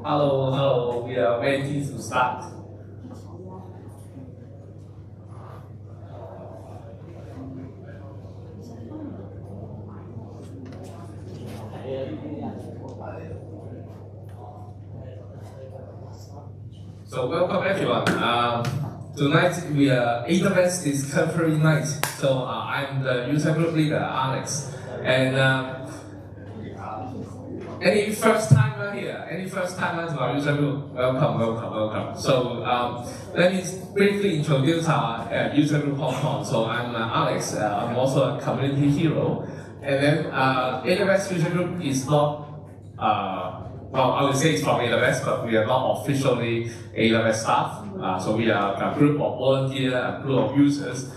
Hello, we are ready to start. So welcome everyone. Tonight we are AWS Discovery Night. So I'm the user group leader, Alex. And any first timer here? Any first timer to our user group? Welcome. So let me briefly introduce our user group Hong Kong. So I'm Alex. I'm also a community hero. And then AWS user group is not well, I would say it's from AWS, but we are not officially AWS staff. So we are a group of volunteers, a group of users.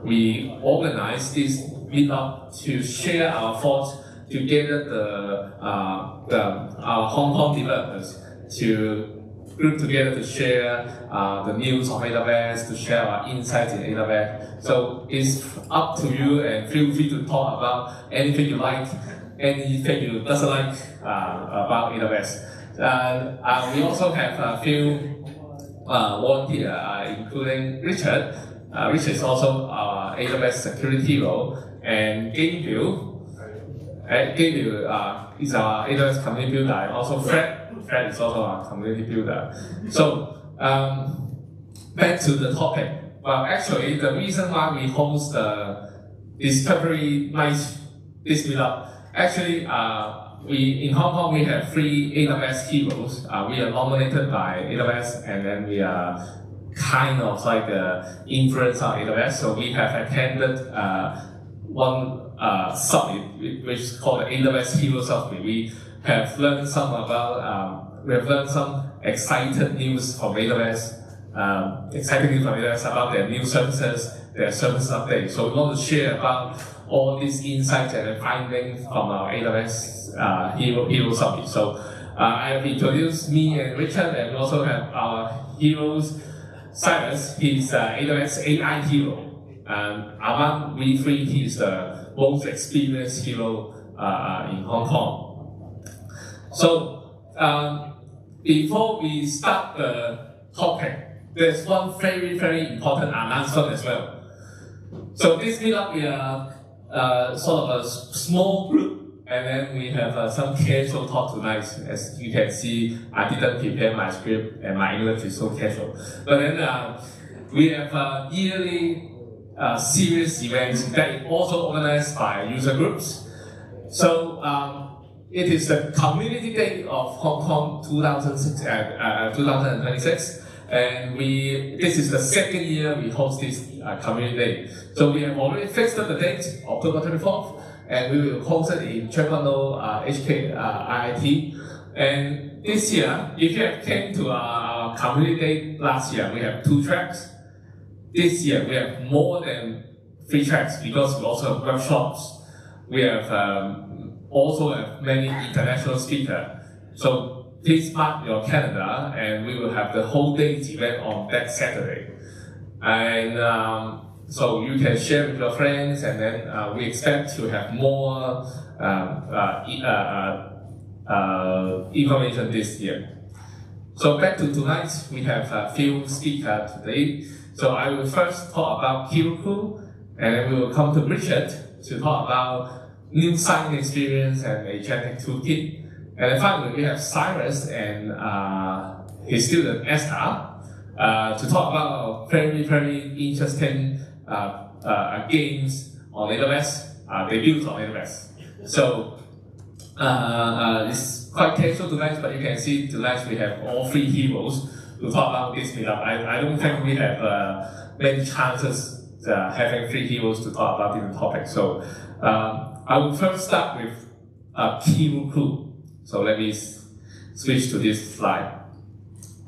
We organize this meetup to share our thoughts together, our Hong Kong developers to group together to share the news of AWS, to share our insights in AWS. So it's up to you, and feel free to talk about anything you like, anything you doesn't like about AWS. We also have a few volunteers, including Richard. Richard is also our AWS security hero, and Gabriel is our AWS community builder, and also Fred is also our community builder. So back to the topic. Well, actually, the reason why we host the Discovery Night, this meetup, actually, we in Hong Kong we have 3 AWS heroes. We are nominated by AWS, and then we are kind of like influence on AWS. So we have attended one summit, which is called the AWS Hero Summit. We have learned some about, we have learned some exciting news from AWS, about their new services, their service updates. So we want to share about all these insights and findings from our AWS Hero Summit. So I have introduced me and Richard, and we also have our heroes, Cyrus. He's AWS AI hero. Among we 3, he's the most experienced hero in Hong Kong. So before we start the topic, there's one very, very important announcement as well. So this meetup, we are sort of a small group, and then we have some casual talk tonight. As you can see, I didn't prepare my script, and my English is so casual. But then we have a yearly serious events that is also organized by user groups. So it is the Community Day of Hong Kong 2026, and this is the second year we host this Community Day. So we have already fixed the date, October 24th, and we will host it in UGHK IIT. And this year, if you have came to our Community Day last year, we have 2 tracks. This year, we have more than 3 tracks because we also have workshops. We have also have many international speakers. So please mark your calendar, and we will have the whole day's event on that Saturday. And so you can share with your friends, and then we expect to have more information this year. So back to tonight, we have a few speakers today. So I will first talk about Kiro Crew, and then we will come to Richard to talk about new signing experience and Agent Toolkit. And then finally, we have Cyrus and his student Esther to talk about very, very interesting games on AWS. They built on AWS. So it's quite casual tonight, but you can see tonight we have all 3 heroes to talk about this meetup. I don't think we have many chances having 3 heroes to talk about different topics. So I will first start with Kiro Crew. So let me switch to this slide.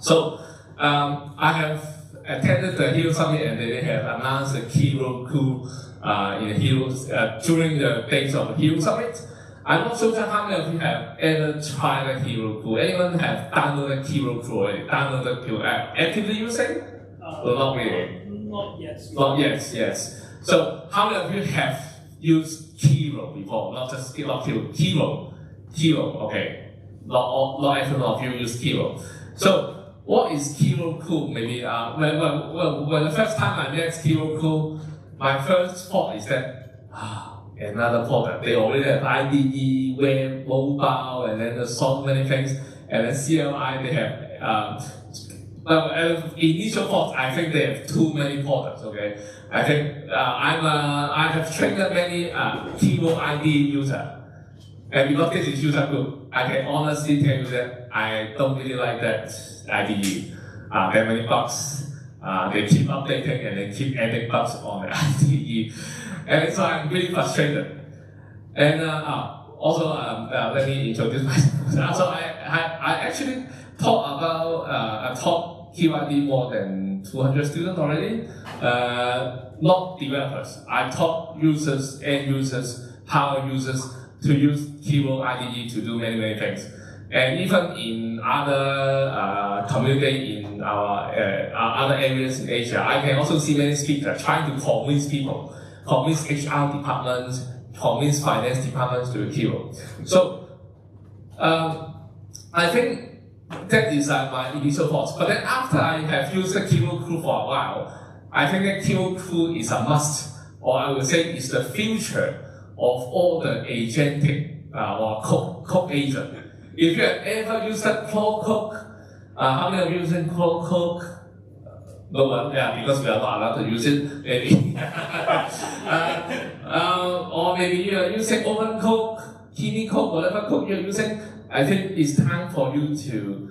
So I have attended the Hero Summit, and they have announced the Kiro Crew in the Heroes during the days of the Hero Summit. I'm not sure how many of you have ever tried the Kiro Crew. Anyone have downloaded Kiro Crew already? Downloaded Kiro app? Actively using? Not really. Not yet. Not yet, yes. So how many of you have used Kiro before? Not just Kiro. Kiro, okay. not everyone of you use Kiro. So what is Kiro Crew? Maybe when the first time I met Kiro Crew, my first thought is that another product. They already have IDE, web, mobile, and then there's so many things. And then CLI, they have. Initial thought, I think they have too many products. Okay, I think I have trained many Kiro IDE user. And because this is user group, I can honestly tell you that I don't really like that IDE. There are many bugs. They keep updating and they keep adding bugs on the IDE. And so I'm really frustrated. And also, let me introduce myself. So I actually taught Kiro IDE more than 200 students already. Not developers. I taught users, end users, power users, to use Kiro IDE to do many things. And even in other community in our other areas in Asia, I can also see many speakers trying to convince people, convince HR departments, convince finance departments to use Kiro. So I think that is my initial thoughts. But then after I have used the Kiro Crew for a while, I think that Kiro Crew is a must, or I would say is the future of all the agentic or code agent. If you have ever used that Cook, how many of you using Cook? No one, yeah, because we are not allowed to use it, maybe. Or maybe you are using Open Cook, Kimi Cook, whatever Cook you're using. I think it's time for you to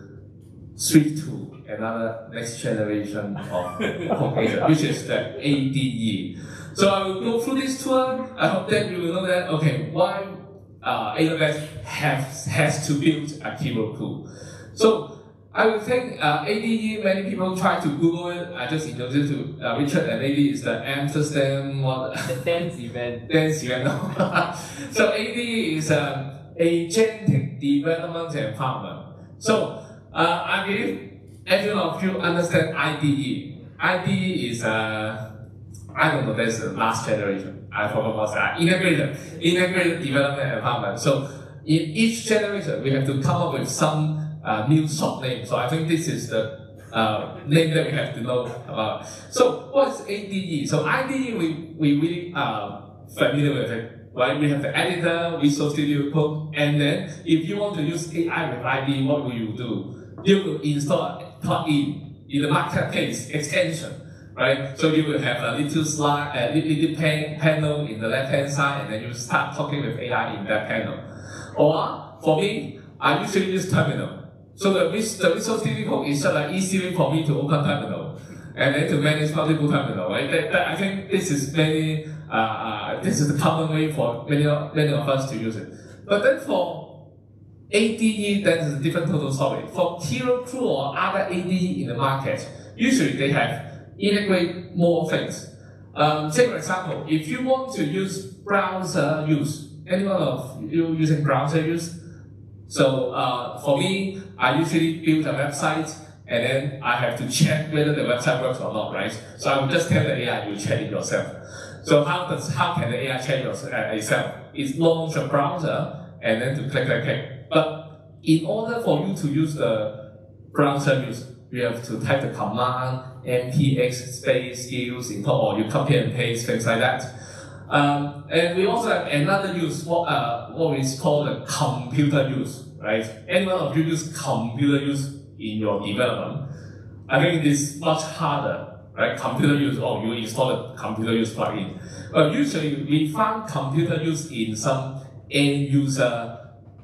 switch to another next generation of code agent, which is the ADE. So I will go through this tour. I hope that you will know that, okay, why AWS has to build a Kiro Crew. So I would think ADE, many people try to Google it. I just introduced to Richard, and ADE is the Amsterdam the dance event. Dance event. So ADE is agentic development environment. So I believe every one of you understand IDE. IDE is I don't know, that's the last generation. I forgot what's that. Integrated development environment. So in each generation, we have to come up with some new short name. So I think this is the name that we have to know about. So what is ADE? So IDE, we really familiar with it. Right? We have the editor, Visual Studio Code, and then if you want to use AI with IDE, what will you do? You will install a plugin in the marketplace extension. Right? So you will have a little slide, a little panel in the left-hand side, and then you start talking with AI in that panel. Or for me, I usually use terminal. So the Visual Studio Code is just an easy way for me to open terminal and then to manage multiple terminal. Right? I think this is this is the common way for many of us to use it. But then for ADE, that is a different total story. For Kiro Crew or other ADE in the market, usually they have integrate more things. Say for example, if you want to use browser use, anyone of you using browser use? So for me, I usually build a website and then I have to check whether the website works or not, right? So I will just tell the AI, you check it yourself. So how can the AI check itself? It's launch a browser and then to click. But in order for you to use the browser use, you have to type the command npx space skills or you copy and paste things like that. And we also have another use, what is called the computer use, right? Anyone of you use computer use in your development? I think it is much harder, right? Computer use, you install a computer use plugin. But usually we find computer use in some end user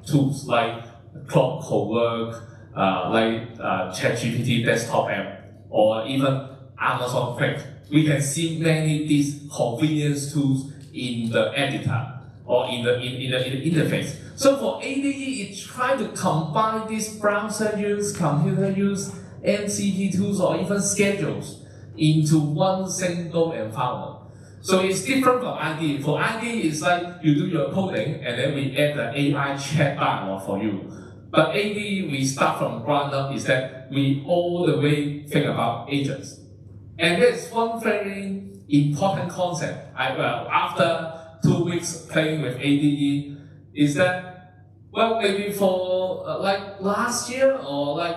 tools like Cloud Cowork, like ChatGPT desktop app, or even Amazon Quick. We can see many of these convenience tools in the editor or in the interface. So for ADE, it's trying to combine this browser use, computer use, MCP tools, or even schedules into one single environment. So it's different from IDE. For IDE, it's like you do your coding and then we add the AI chat dialog for you. But ADE, we start from ground up, is that we all the way think about agents. And that's one very important concept. After 2 weeks playing with ADE, is that Well, maybe for like last year or in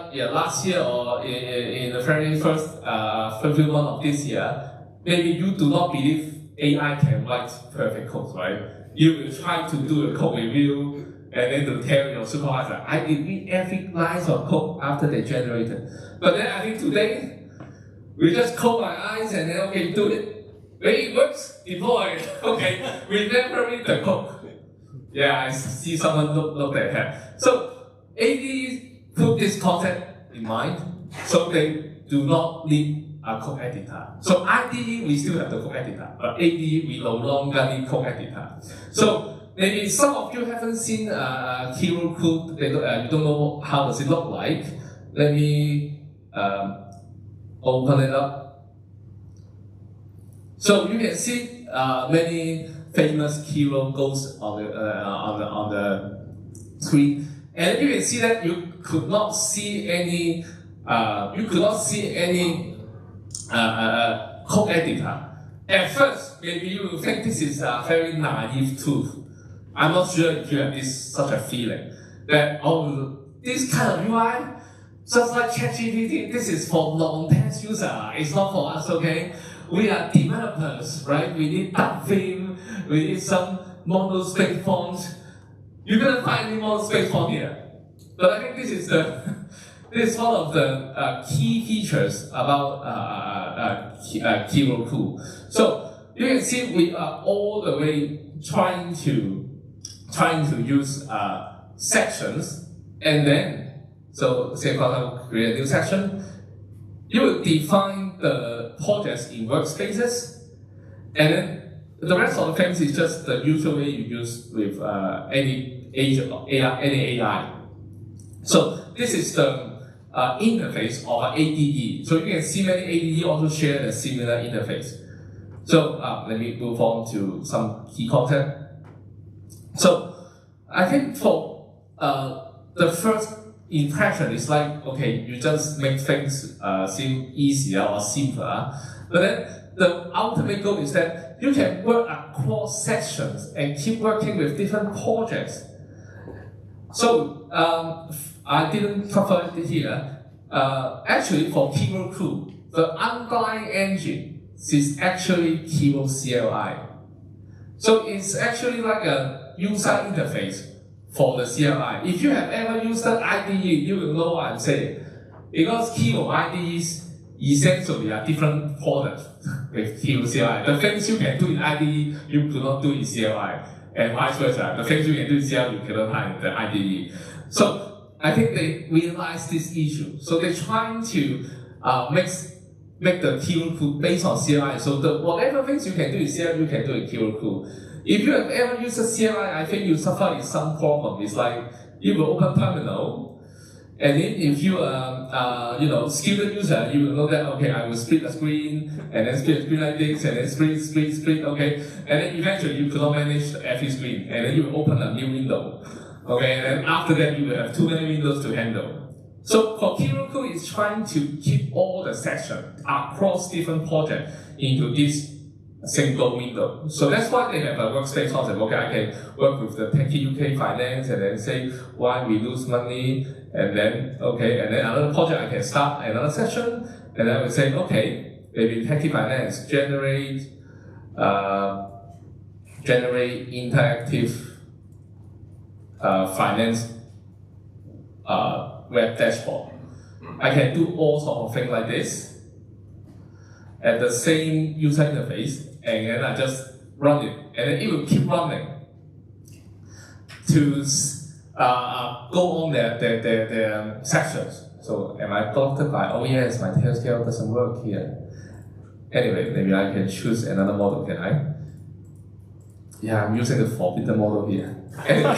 the very first few months of this year, maybe you do not believe AI can write perfect code, right? You will try to do a code review and then to tell your supervisor, I did read every line of code after they generated. But then I think today, we just close my eyes and then, okay, do it. When it works, deploy. Okay, we never read the code. Yeah, I see someone look at that. So AD put this concept in mind, so they do not need a code editor. So IDE, we still have the code editor, but AD, we no longer need code editor. So maybe some of you haven't seen Kiro Crew, you don't know how does it look like. Let me open it up. So you can see many famous Kiro goes on the screen, and you can see that you could not see any code editor. At first, maybe you will think this is a very naive tool. I'm not sure if you have such a feeling that this kind of UI, just like ChatGPT, this is for non-test user. It's not for us, okay? We are developers, right? We need dark theme, we need some monospace fonts. You're gonna find any monospace font here. But I think this is one of the key features about Kiro Crew. So you can see we are all the way trying to use sections, and then say for example, create a new section. You will define the projects in workspaces, and then the rest of the things is just the usual way you use with any agent or any AI. So this is the interface of ADE. So you can see many ADE also share a similar interface. So let me move on to some key content. So I think for the first impression is like, okay, you just make things seem easier or simpler. But then the ultimate goal is that you can work across sections and keep working with different projects. So I didn't cover it here. Actually, for Kiro Crew, the underlying engine is actually Kiro CLI. So it's actually like a user interface for the CLI. If you have ever used the IDE, you will know what I'm saying. Because Kiro IDEs essentially are different products with Kiro CLI. The things you can do in IDE, you do not do in CLI. And vice versa. The things you can do in CLI, you cannot find in the IDE. So I think they realize this issue. So they're trying to make the Kiro Crew based on CLI. So whatever things you can do in CLI, you can do in Kiro Crew. If you have ever used a CLI, I think you suffer with some problem. It's like you will open terminal, and then if you are skilled user, you will know that okay, I will split the screen, and then split the screen like this, and then split, okay, and then eventually you cannot manage every screen, and then you will open a new window, okay, and then after that you will have too many windows to handle. So for Kiro Crew, it's trying to keep all the sections across different projects into this single window. So that's why they have a workspace concept. Okay, I can work with the Techie UK finance and then say why we lose money, and then another project I can start another session, and then I will say okay, maybe Techie finance generate interactive finance web dashboard. I can do all sorts of things like this at the same user interface, and then I just run it, and then it will keep running to go on their sections. So am I blocked by, oh yes, my tailscale doesn't work here. Anyway, maybe I can choose another model, can I? Yeah, I'm using the forbidden model here. Anyway.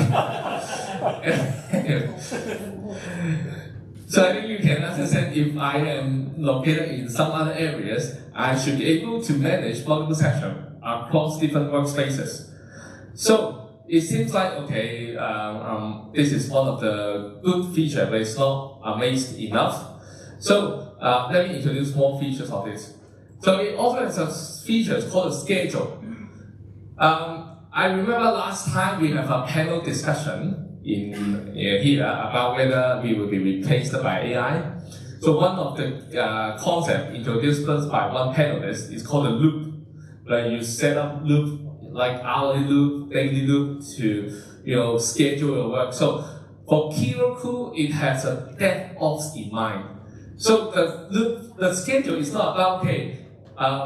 So I think you can understand if I am located in some other areas, I should be able to manage multiple sections across different workspaces. So it seems like, okay, this is one of the good features, but it's not amazing enough. So let me introduce more features of this. So it also has a feature called a schedule. I remember last time we have a panel discussion, here about whether we will be replaced by AI. So one of the concepts introduced by one panelist is called a loop, where you set up loop like hourly loop, daily loop to schedule your work. So for Kiro Crew, it has a DevOps in mind. So the schedule is not about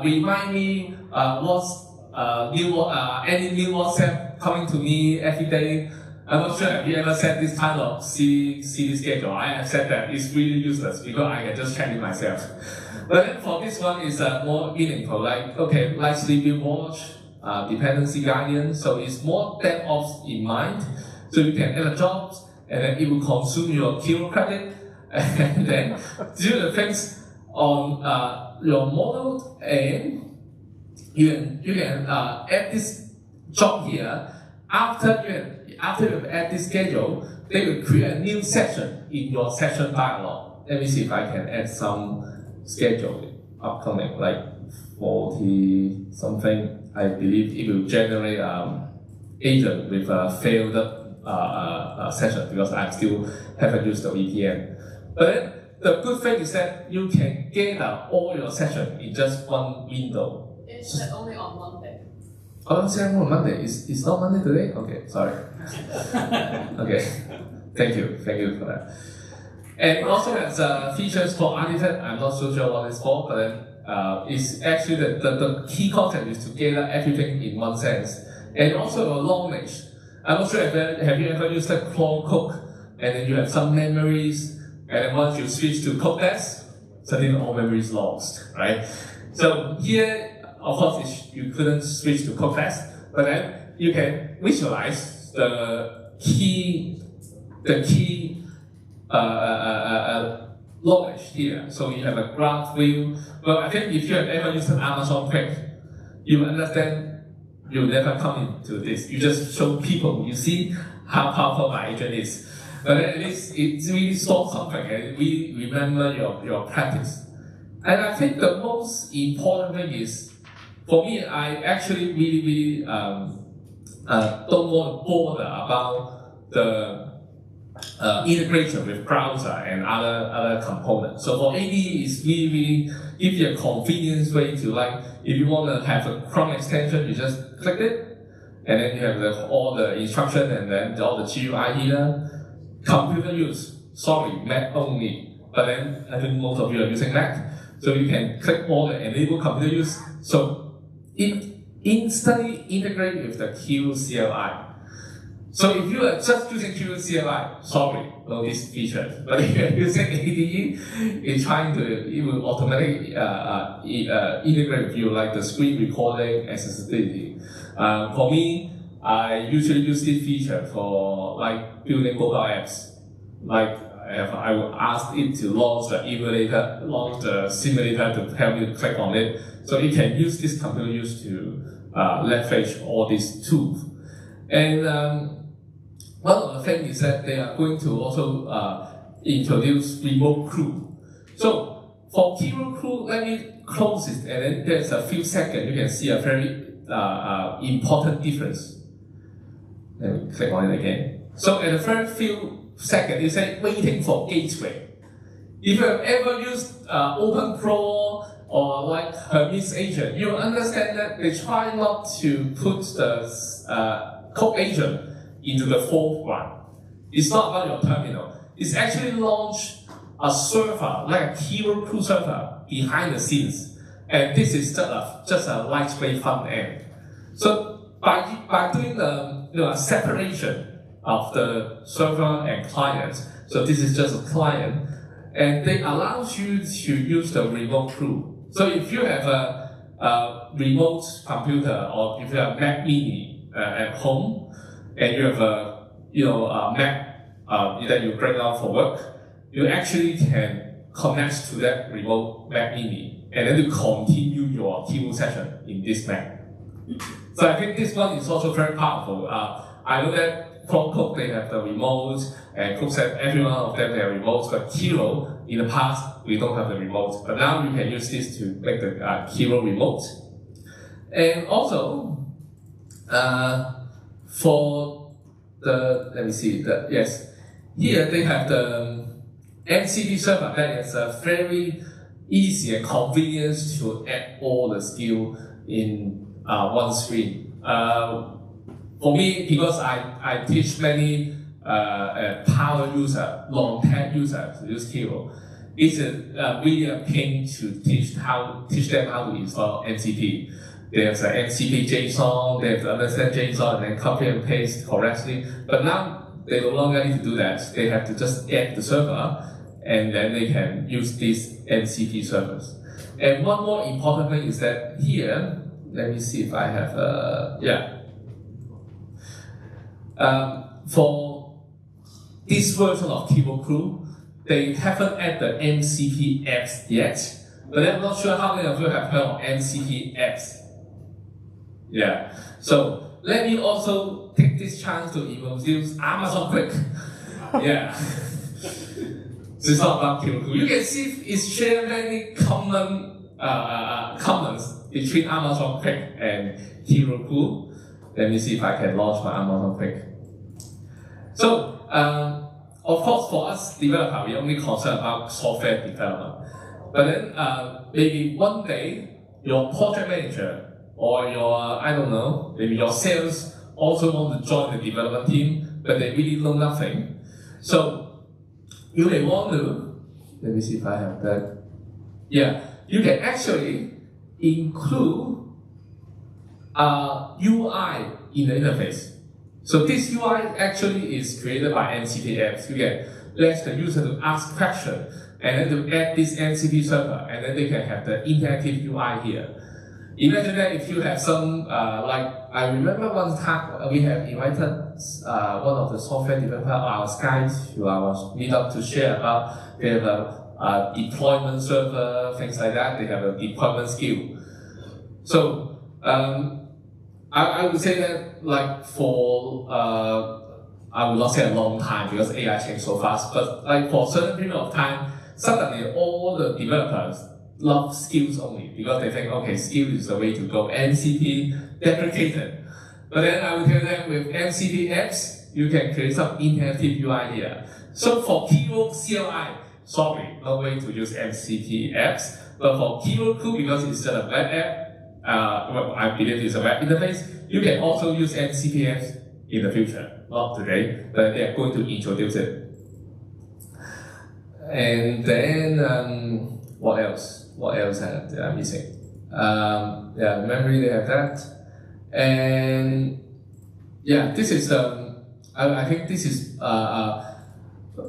remind me what's any new WhatsApp coming to me every day. I'm not sure if you ever set this kind of CD schedule. I have said that it's really useless because I can just check it myself. But then for this one, it's more meaningful. Like sleepy watch, dependency guidance. So it's more DevOps in mind. So you can add a job, and then it will consume your Kiro credit, and then do the things on your model, and you can add this job here. After you add this schedule, they will create a new section in your session dialog. Let me see if I can add some schedule upcoming, like 40 something. I believe it will generate agent with a failed session because I still haven't used the VPN. But then the good thing is that you can gather all your sessions in just one window. It's only on Monday. Oh, it's only on Monday. It's not Monday today? Okay, sorry. Okay, thank you for that. And also has features for artifact. I'm not so sure what it's for, but then it's actually the key concept is to gather everything in one sense. And also a long range. I'm not sure have you ever used a clone cook, and then you have some memories, and then once you switch to cook desk, suddenly all memories lost, right? So here, of course, you couldn't switch to cook desk, but then you can visualize the key knowledge here. So you have a graph view. Well, I think if you have ever used an Amazon Quick, you understand. You never come into this. You just show people. You see how powerful my agent is. But at least it really stores something, and we remember your practice. And I think the most important thing is, for me, I actually really don't want to bother about the integration with browser and other components. So for AD, it's really give you a convenience way to if you want to have a Chrome extension, you just click it, and then you have all the instruction and then all the GUI here. Computer use, sorry, Mac only. But then I think most of you are using Mac, so you can click all the enable computer use. So it instantly integrate with the QCLI. So if you are just using QCLI, sorry, no this feature. But if you are using ADE, it will automatically integrate with you, like the screen recording, accessibility. For me, I usually use this feature for building mobile apps. I will ask it to launch the emulator, launch the simulator to help you click on it. So it can use this computer use to leverage all these tools. And one of the things is that they are going to also introduce remote crew. So for Kiro Crew, let me close it, and then there's a few seconds you can see a very important difference. Let me click on it again. So at the first few seconds, you say waiting for gateway. If you have ever used OpenPro or Hermes agent, you understand that they try not to put the code agent into the foreground. It's not about your terminal. It's actually launch a server, like a Kiro Crew server, behind the scenes. And this is just a lightweight front end. So by doing the separation of the server and client, so this is just a client, and they allows you to use the remote crew. So if you have a remote computer, or if you have Mac Mini at home, and you have a Mac that you bring out for work, you actually can connect to that remote Mac Mini, and then you continue your Kiro session in this Mac. So I think this one is also very powerful. I know that Chrome they have the remote, and Cook said every one of them they are remote, but Kiro, in the past, we don't have the remote. But now you can use this to make the Kiro remote. And also, for let me see, yes. Here they have the MCP server that is very easy and convenient to add all the skill in one screen. For me, because I teach many power user, long tag users to use Kiro, it's really a pain to teach them how to install MCP. There's an MCP JSON, they have to understand JSON and then copy and paste correctly. But now they no longer need to do that. They have to just add the server and then they can use these MCP servers. And one more important thing is that here, let me see if I have for this version of Kiro Crew, they haven't added the MCP apps yet, but I'm not sure how many of you have heard of MCP apps. Yeah, so let me also take this chance to introduce Amazon Quick. Yeah, so it's not about Kiro Crew. You can see it's share many common comments between Amazon Quick and Kiro Crew. Let me see if I can launch my Amazon Quick. So, of course, for us developers, we only concerned about software development. But then maybe one day your project manager or your, I don't know, maybe your sales also want to join the development team, but they really know nothing. So you may want to, let me see if I have that. Yeah, you can actually include UI in the interface. So this UI actually is created by MCP apps. You can let the user to ask questions and then to add this MCP server, and then they can have the interactive UI here. Imagine that if you have some, like, I remember one time we have invited one of the software developers, our guys, to our meetup to share about, they have a deployment server, things like that, they have a deployment skill. So, I would say that, like, for, I would not say a long time because AI changed so fast, but like for a certain period of time, suddenly all the developers love skills only because they think, okay, skill is the way to go. MCP deprecated. But then I will tell them with MCP apps, you can create some interactive UI here. So for Kiro CLI, sorry, no way to use MCP apps. But for Kiro Crew, because it's a web app, well, I believe it's a web interface, you can also use MCP apps in the future. Not today, but they are going to introduce it. And then, what else? What else they are missing? Yeah, memory, they have that. And yeah, this is, I think this is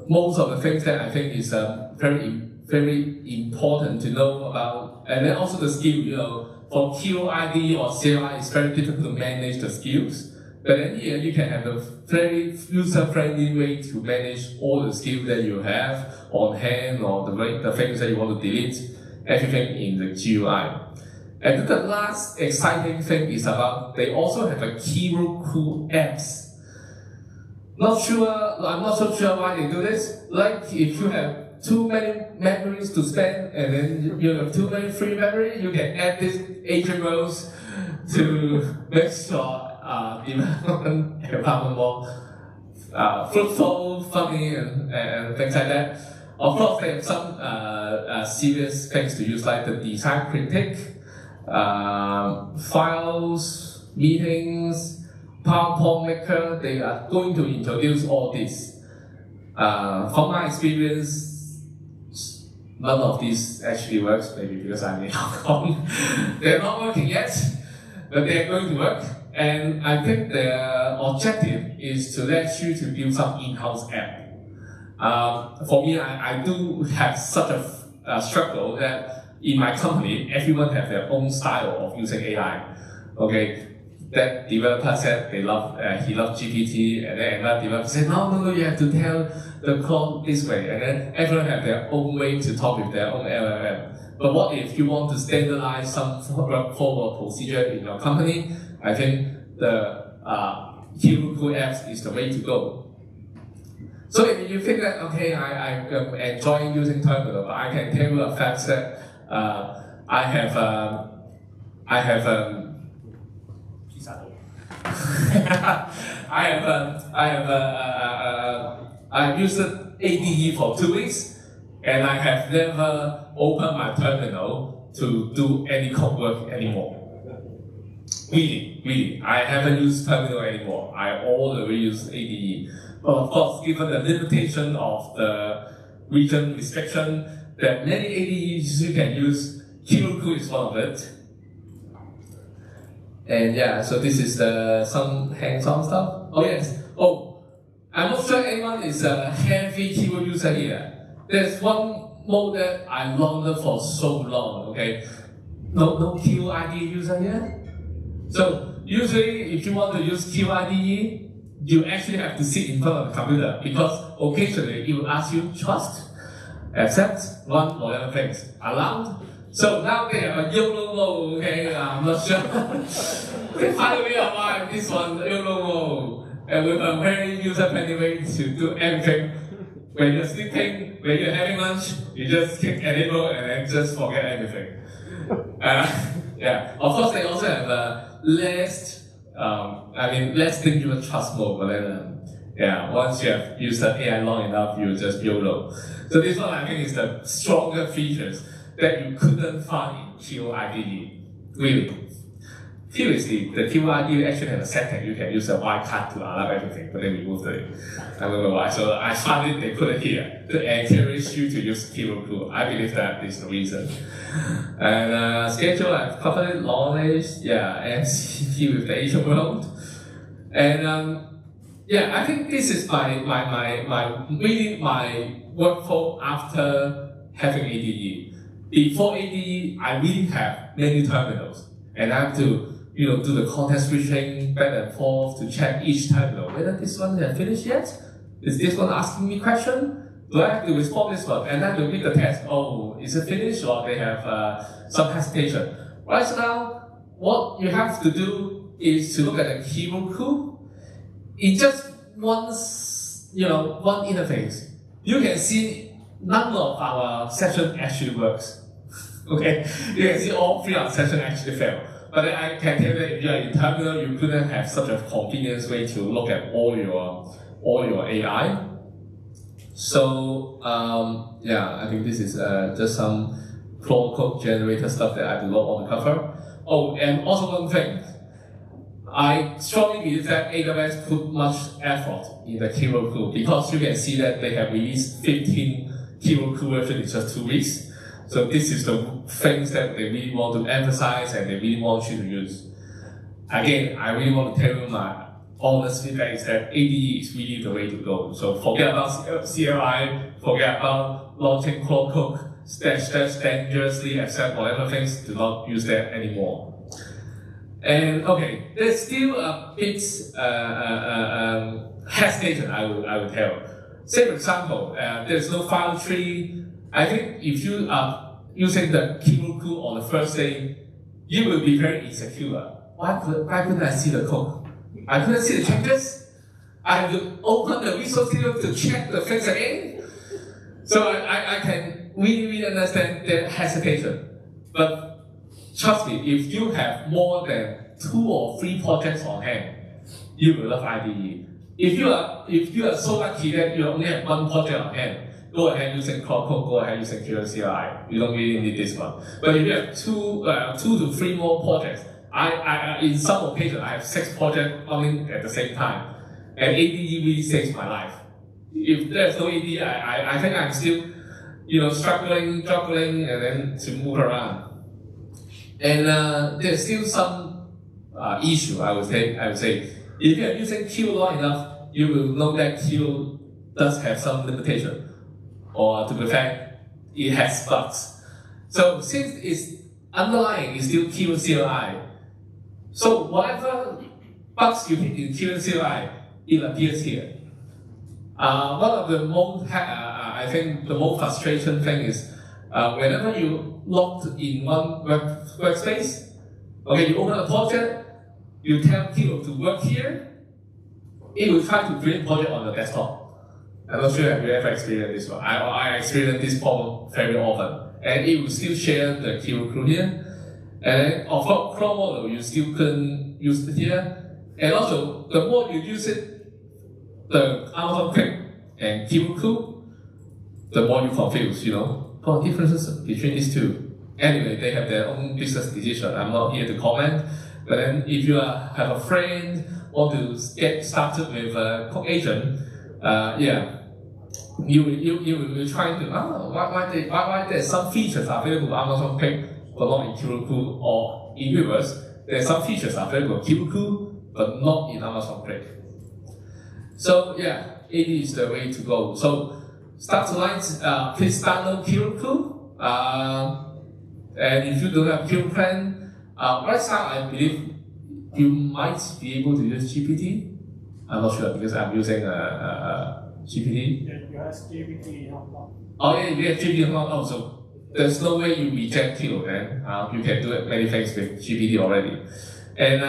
most of the things that I think is very important to know about. And then also the skill, you know, for QID or CLI, it's very difficult to manage the skills. But then here you can have a very user-friendly way to manage all the skills that you have on hand or the things that you want to delete, everything in the GUI. And then the last exciting thing is about, they also have a Kiro Crew apps. I'm not so sure why they do this. Like if you have too many memories to spend and then you have too many free memory, you can add these agent roles to make sure development environment more fruitful, funny, and things like that. Of course, they have some serious things to use, like the design critic, files, meetings, PowerPoint maker. They are going to introduce all this. From my experience, none of this actually works, maybe because I'm in Hong Kong. They're not working yet, but they're going to work. And I think their objective is to let you to build some in-house app. For me, I do have such a struggle that in my company, everyone has their own style of using AI. Okay, that developer said he loved GPT, and then another developer said, no, you have to tell the code this way, and then everyone has their own way to talk with their own LLM. But what if you want to standardize some workflow or procedure in your company? I think the Kiro Crew apps is the way to go. So if you think that, okay, I'm enjoying using terminal, but I can tell you a fact that I have I've used ADE for 2 weeks, and I have never opened my terminal to do any code work anymore. Really, I haven't used terminal anymore. I always use ADE. But of course, given the limitation of the region restriction, that many ADEs you can use, Kiro Crew is one of it. And yeah, so this is some hands-on stuff. Oh yes. Oh, I'm not sure anyone is a heavy Kiro user here. There's one mode that I longed for so long. Okay, no Kiro IDE user here. So usually, if you want to use Kiro IDE, you actually have to sit in front of the computer because occasionally it will ask you trust, accept, run, whatever things, allowed. So now they have a YOLO mode, okay, I'm not sure. They finally arrived this one, YOLO mode, and with a very user-friendly way to do everything. When you're sleeping, when you're having lunch, you just click enable and then just forget everything. Yeah, of course they also have less dangerous trust mode, but then yeah, once you have used the AI long enough, you just YOLO. So this one I think is the stronger features that you couldn't find in Kiro IDE. Really. Previously, the Kiro IDE actually had a setting you can use a wildcard to allow everything, but then we moved it. I don't know why. So I found it, they put it here to encourage you to use Kiro Crew. I believe that is the reason. And schedule, I've covered it, knowledge, yeah, MCP with the Asian world. And yeah, I think this is my workflow after having ADE. Before ADE, I really have many terminals, and I have to do the context switching back and forth to check each terminal whether this one has finished yet. Is this one asking me question? Do I have to respond this one? And then to read the test. Oh, is it finished or they have some hesitation? Right now, what you have to do is to look at the Kiro Crew. In just one interface, you can see none of our session actually works. Okay, you can see all 3 of the sessions actually fail. But then I can tell you that if you are in terminal, you couldn't have such a convenience way to look at all your AI. So yeah, I think this is just some code generator stuff that I do not want to cover. Oh, and also one thing. I strongly believe that AWS put much effort in the Kiro Crew because you can see that they have released 15 Kiro Crew versions in just 2 weeks. So this is the things that they really want to emphasize and they really want you to use. Again, I really want to tell you my honest feedback is that ADE is really the way to go. So forget about CLI, forget about launching cloud cook, dangerously accept whatever things, do not use that anymore. And okay, there's still a bit hesitation, I would tell. Say for example, there's no file tree. I think if you are using the Kiro Crew on the first day, you will be very insecure. Why couldn't I see the code? I couldn't see the changes. I have to open the resource table to check the things again. So I can really understand the hesitation. But trust me, if you have more than 2 or 3 projects on hand, you will love IDE. If you are so lucky that you only have 1 project on hand, go ahead using Cloud Code, go ahead using curated CLI. You don't really need this one. But if you have 2 to 3 more projects, I in some occasions I have 6 projects running at the same time, and ADE really saves my life. If there's no ADE, I think I'm still struggling, and then to move around. And there's still some issue. I would say if you are using Kiro long enough, you will know that Kiro does have some limitation. Or to be fact, it has bugs. So since it's underlying is still Kiro CLI, so whatever bugs you hit in Kiro CLI, it appears here. One of the most, I think the most frustration thing is whenever you logged in one workspace, okay, you open a project, you tell Kiro to work here, it will try to create a project on the desktop. I'm not sure if you ever experienced this one. I experience this problem very often. And it will still share the Kiro Crew here. And then, of course, Chrome model, you still couldn't use it here. And also, the more you use it, the Amazon Quick and Kiro Crew, the more you confuse, What differences between these two? Anyway, they have their own business decision. I'm not here to comment. But then if you have a friend or to get started with a Cook agent, you will try to, why there's some features available on Amazon Quick but not in Kiro Crew, or in reverse, there's some features available in Kiro Crew but not in Amazon Quick. So AD is the way to go. So start to line, please download Kiro Crew. And if you don't have Kiro plan, right now I believe you might be able to use GPT. I'm not sure because I'm using GPT. Yeah, you have GPT in Hong Kong. Oh yeah, you have GPT in Hong Kong. So there's no way you reject Kiro then. You can do it many things with GPT already. And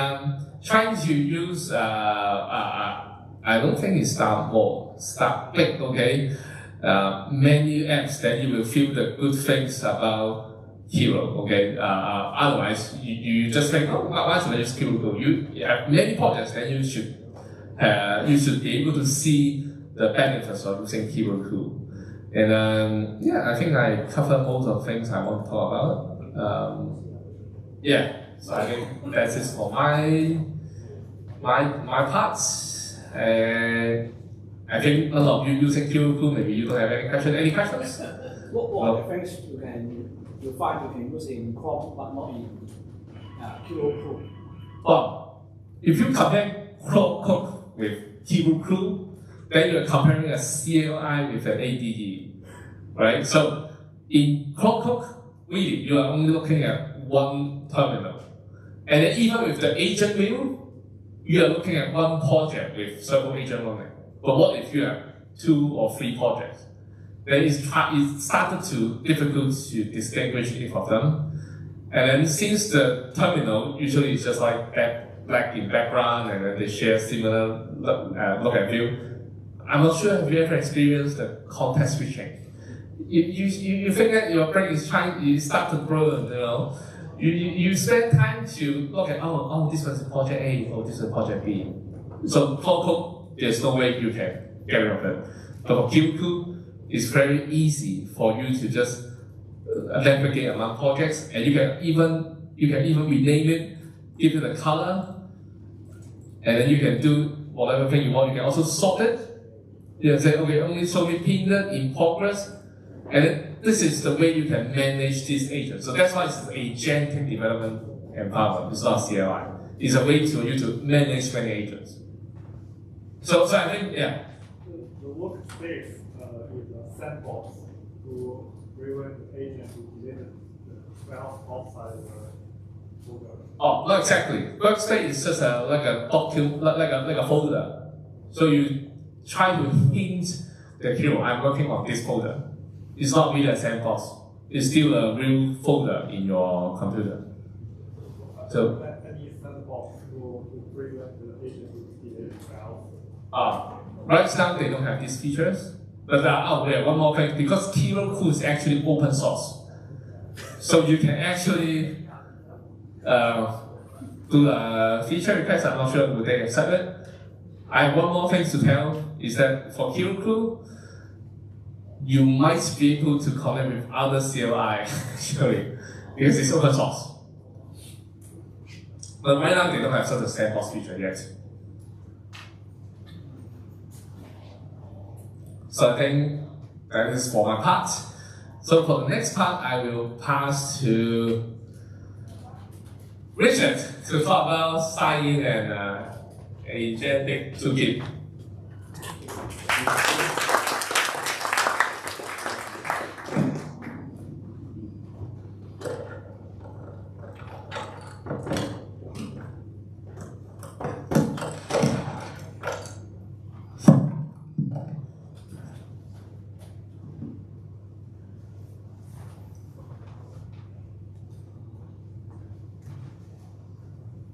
trying to use, I don't think it's start big, okay? Many apps that you will feel the good things about Kiro, okay? Otherwise, you just think, why should I use Kiro? You have many projects that you should be able to see the benefits of using Kiro Crew. And I think I covered most of the things I want to talk about. So I think that's it for my parts. And I think a lot of you using Kiro Crew, maybe you don't have any questions. Any questions? What are the things you find you can use in Chrome but not in Kiro Crew? Well, if you compare Chrome Cook with Kiro Crew, then you're comparing a CLI with an ADE, right? So in Chrome Cook, really, you are only looking at one terminal. And then even with the agent view, you are looking at one project with several agents running. But what if you have 2 or 3 projects? Then it started to difficult to distinguish each of them. And then since the terminal usually is just like black in background and then they share similar look and feel, I'm not sure if you ever experienced the context switching. You think that your brain is you start to burn, You spend time to look at, this was project A, this is project B. So for code, there's no way you can get rid of it. But for Kiro Crew, it's very easy for you to just navigate among projects, and you can even rename it, give it a color, and then you can do whatever thing you want. You can also sort it. You can say, okay, only show me pinned in progress, and then this is the way you can manage this agent. So that's why it's an agentic development environment. It's not CLI. It's a way for you to manage many agents. So I think, The workspace is a sandbox to prevent the agent to delete the files outside the folder. Oh, not exactly. Workspace is just like a document, like a folder. So you try to hint the Kiro, I'm working on this folder. It's not really a sandbox. It's still a real folder in your computer. So any sandbox to prevent the agent to delete the files. Right now they don't have these features. But one more thing, because Kiro Crew is actually open source. So you can actually do a feature request. I'm not sure would they accept it. I have one more thing to tell is that for Kiro Crew, you might be able to connect with other CLI actually, because it's open source. But right now they don't have such a sandbox feature yet. So I think that is for my part. So for the next part, I will pass to Richard to talk about sign-in and Agent Toolkit.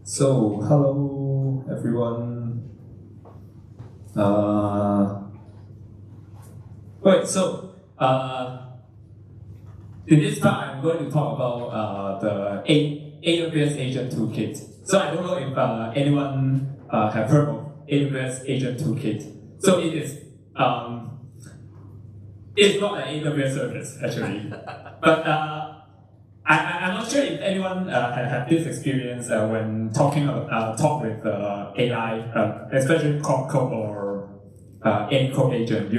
So, hello everyone. In this part, I'm going to talk about the AWS Agent Toolkit. So I don't know if anyone have heard of AWS Agent Toolkit. So it is it's not an AWS service actually, but I'm not sure if anyone had this experience when talk with AI, especially code or any code agent.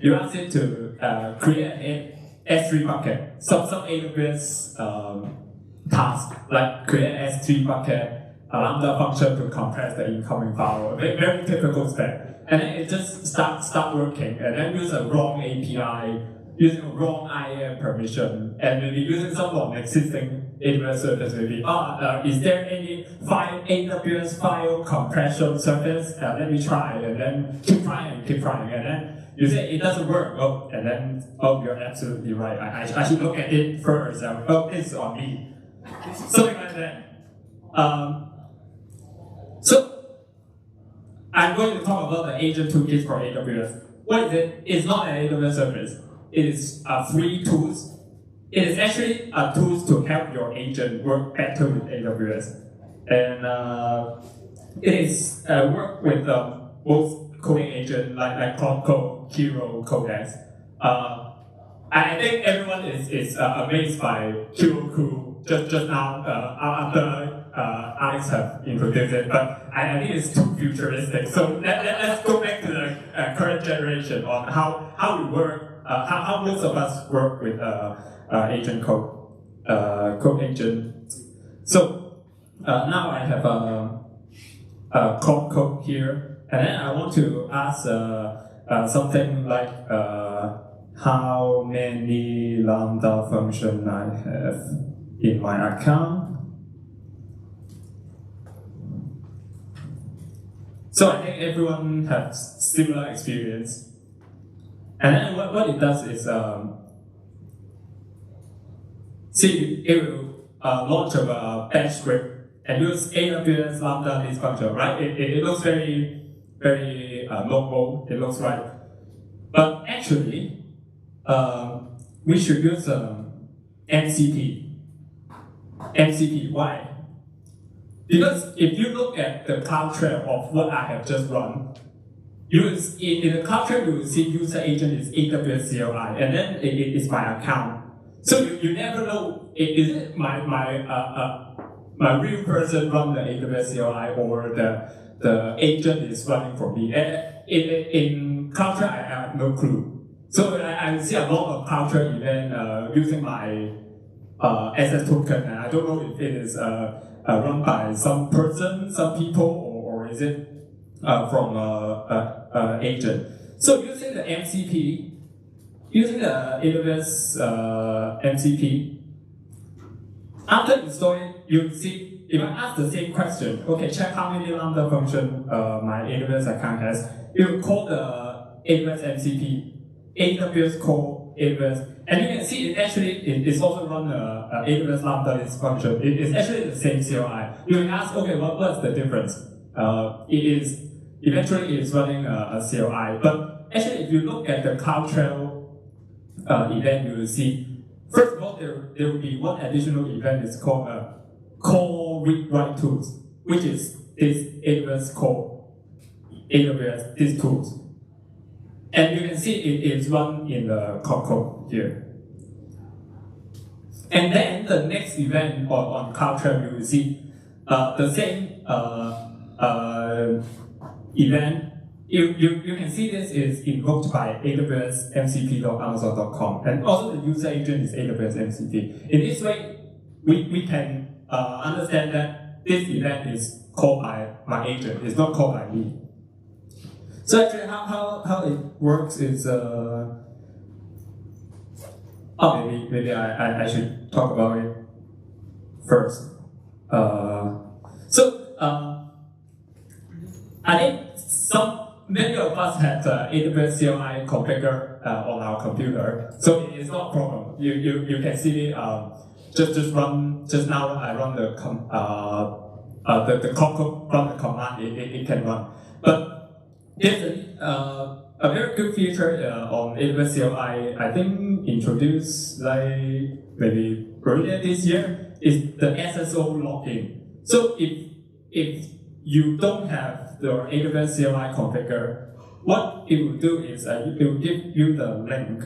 You ask it to create an S3 bucket. Some AWS task like create an S3 bucket, a Lambda function to compress the incoming file. Very typical spec. And then it just start working, and then use a wrong API, using a wrong IAM permission, and maybe using some non-existing AWS service. Maybe is there any AWS file compression service? Let me try, and then keep trying, and then you say it doesn't work. And then you're absolutely right. I should look at it first. It's on me. Something like that. So I'm going to talk about the Agent Toolkit for AWS. What is it? It's not an AWS service. It is free tools. It is actually a tools to help your agent work better with AWS. And it is work with both coding agent like Cloud, Kiro, Codex. I think everyone is amazed by Kiro Crew just now after Alex have introduced it, but I think it's too futuristic. So let's go back to the current generation on how we work, how most of us work with agent code agent. So now I have a code here, and then I want to ask something like how many Lambda function I have in my account. So I think everyone has similar experience. And then what it does is, it will launch a bash script and use AWS Lambda this function, right? It looks very, very normal, it looks right. But actually, we should use MCP. MCP, why? Because if you look at the cloud trail of what I have just run, in the cloud trail you will see user agent is AWS CLI, and then it is my account. So you never know, is it my real person run the AWS CLI or the agent is running for me? In cloud trail I have no clue. So I see a lot of cloud trail event using my SS token, and I don't know if it is run by some person, some people, or is it from agent. So using the MCP, using the AWS MCP, after installing, you see, if I ask the same question, okay, check how many Lambda function my AWS account has, it will call the AWS MCP, AWS call AWS, and you can see it's also run AWS Lambda this function. It's actually the same CLI. You can ask, okay, what's the difference? Eventually it's running a CLI, but actually if you look at the CloudTrail event, you will see, first of all, there will be one additional event. It's called call read write tools, which is this AWS call, AWS these tools. And you can see it is run in the code here. And then the next event on CloudTrail, you will see the same event. You can see this is invoked by AWS MCP.amazon.com, and also the user agent is AWS MCP. In this way, we can understand that this event is called by my agent, it's not called by me. So actually, how it works is, maybe I should talk about it first. I think many of us had AWS CLI configured on our computer, so it is not a problem. You can see just now I run the command, it can run. But there's a very good feature on AWS CLI, I think introduced like maybe earlier this year, is the SSO login. So if you don't have your AWS CLI configure, what it will do is it will give you the link,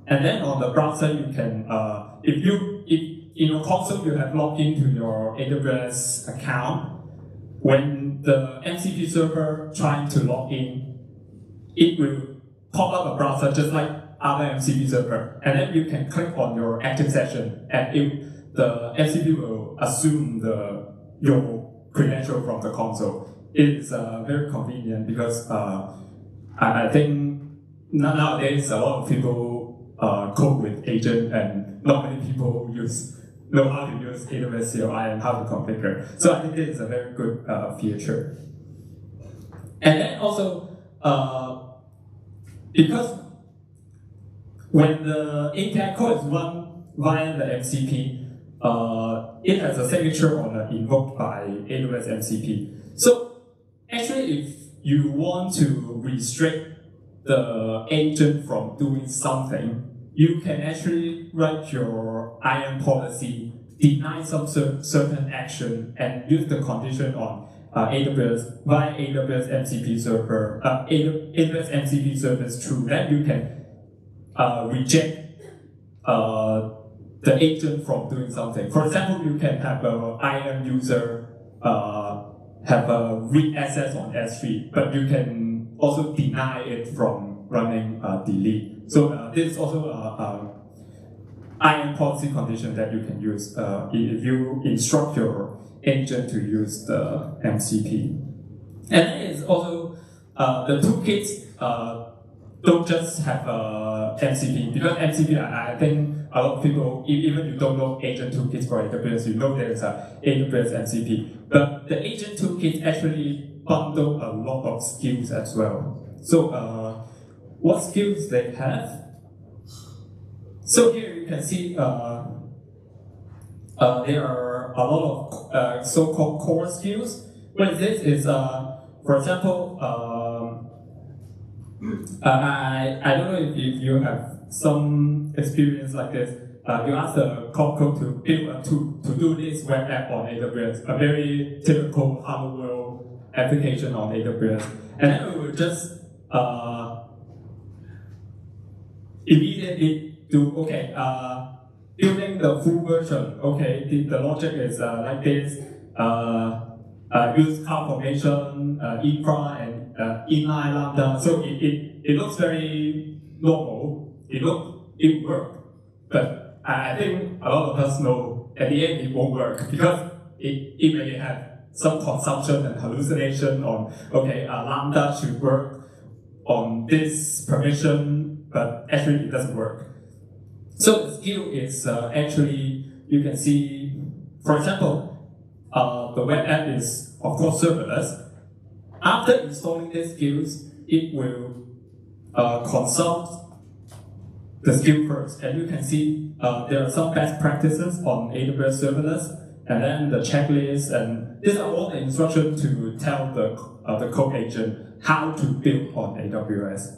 and then on the browser you can, if in your console you have logged into your AWS account, when the MCP server trying to log in, it will pop up a browser just like other MCP server, and then you can click on your active session, and the MCP will assume your credential from the console. It's very convenient because I think nowadays a lot of people code with agent, and not many people know how to use AWS CLI and how to configure. So I think this is a very good feature. And then also, because when the API call is run via the MCP, it has a signature on invoked by AWS MCP. So actually, if you want to restrict the agent from doing something, you can actually write your IAM policy, deny some certain action, and use the condition on AWS via AWS MCP server. AWS MCP service true. Then you can reject the agent from doing something. For example, you can have an IAM user have a read access on S3, but you can also deny it from running delete. So this is also IAM policy condition that you can use if you instruct your agent to use the MCP. And then it's also the toolkits don't just have MCP, because MCP, I think a lot of people, even you don't know Agent Toolkit for AWS, you know there's a AWS MCP. But the Agent Toolkit actually bundle a lot of skills as well. So what skills they have? So here you can see there are a lot of so-called core skills. What this is, for example, I don't know if you have some experience like this. You ask the code to build to do this web app on AWS, a very typical hello world application on AWS, and then we will just immediately do building the full version. Okay, the logic is like this. Use CloudFormation, infra, and inline lambda. So it looks very normal. It works, but I think a lot of us know at the end it won't work, because it may have some consumption and hallucination on lambda should work on this permission, but actually it doesn't work. So the skill is actually, you can see, for example, the web app is of course serverless. After installing these skills, it will consult the skill first, and you can see there are some best practices on AWS serverless, and then the checklist, and these are all the instructions to tell the code agent how to build on AWS.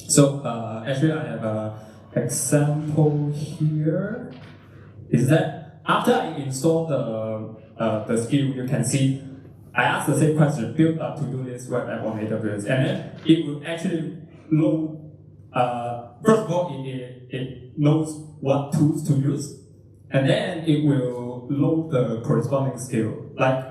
So actually, I have an example here. Is that after I install the skill, you can see I asked the same question, build a to-do list web app on AWS, and then it will actually load. First of all, it knows what tools to use, and then it will load the corresponding skill. Like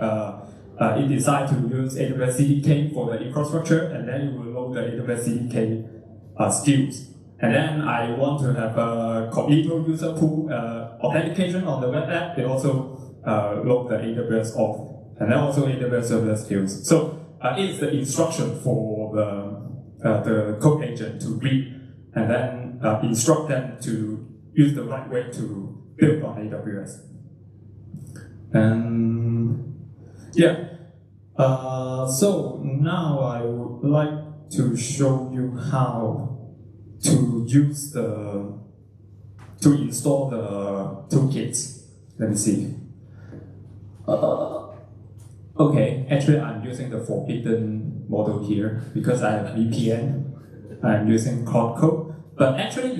it decides to use AWS CDK for the infrastructure, and then it will load the AWS CDK skills. And then I want to have a Cognito user pool authentication on the web app. It also load the AWS auth, and then also AWS serverless skills. So it's the instruction for the code agent to read, and then instruct them to use the right way to build on AWS. And yeah, so now I would like to show you how to use to install the toolkits. Let me see. Okay, actually I'm using the forbidden model here because I have VPN. I'm using Cloud Code, but actually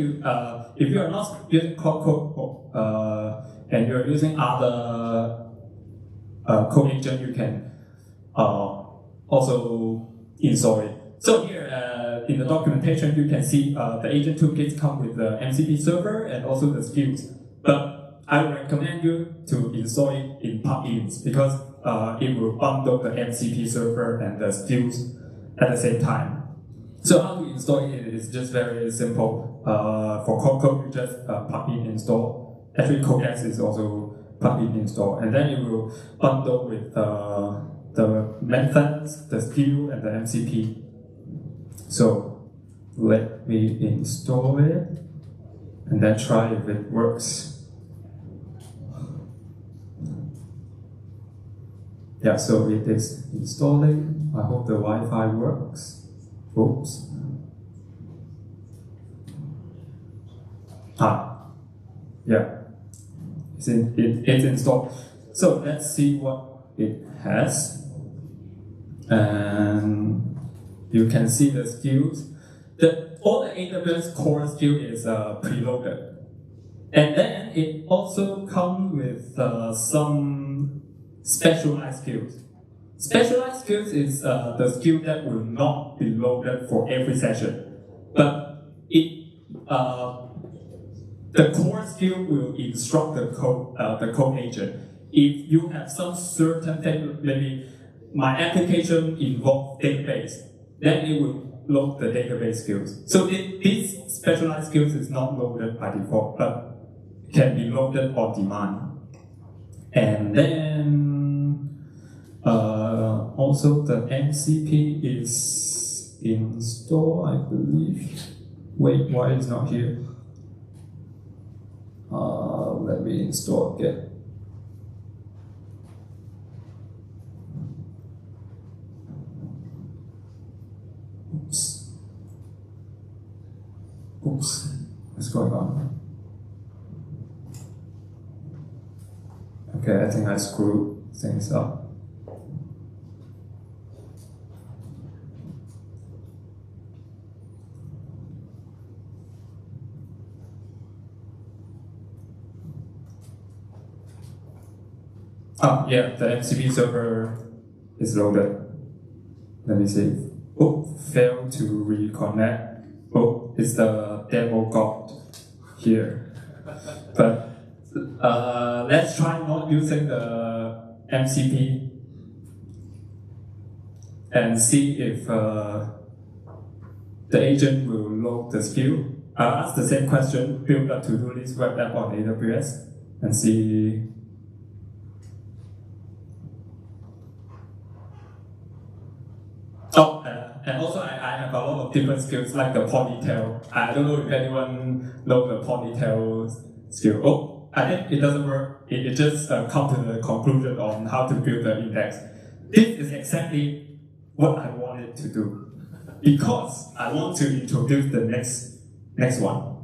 if you are not using Cloud Code and you're using other code agent, you can also install it. So here in the documentation, you can see the agent toolkits come with the MCP server and also the skills. But I would recommend you to install it in plugins because it will bundle the MCP server and the skills at the same time. So how to install it is just very simple. For Code, you just plugin install. Actually, Codex is also plugin install, and then it will bundle with the methods, the skill, and the MCP. So let me install it and then try if it works. Yeah, so it is installing. I hope the Wi-Fi works. Oops. Yeah, it's installed. So let's see what it has. And you can see the skills. All the AWS core skill is preloaded. And then it also comes with some specialized skills. Specialized skills is the skill that will not be loaded for every session. But the core skill will instruct the code agent. If you have some certain thing, maybe my application involves database, then it will load the database skills. So these specialized skills is not loaded by default, but can be loaded on demand. And then also the MCP is installed, I believe. Wait, why is not here? Let me install again. Oops, what's going on? Okay, I think I screwed things up. Yeah, the MCP server is loaded. Let me see. Oh, failed to reconnect. Oh, it's the demo god here. But let's try not using the MCP and see if the agent will load the skill. Ask the same question, build a to-do list web app on AWS and see. Oh, and also I have a lot of different skills like the ponytail. I don't know if anyone knows the ponytail skill. Oh, I think it doesn't work. It just comes to the conclusion on how to build the index. This is exactly what I wanted to do because I want to introduce the next one.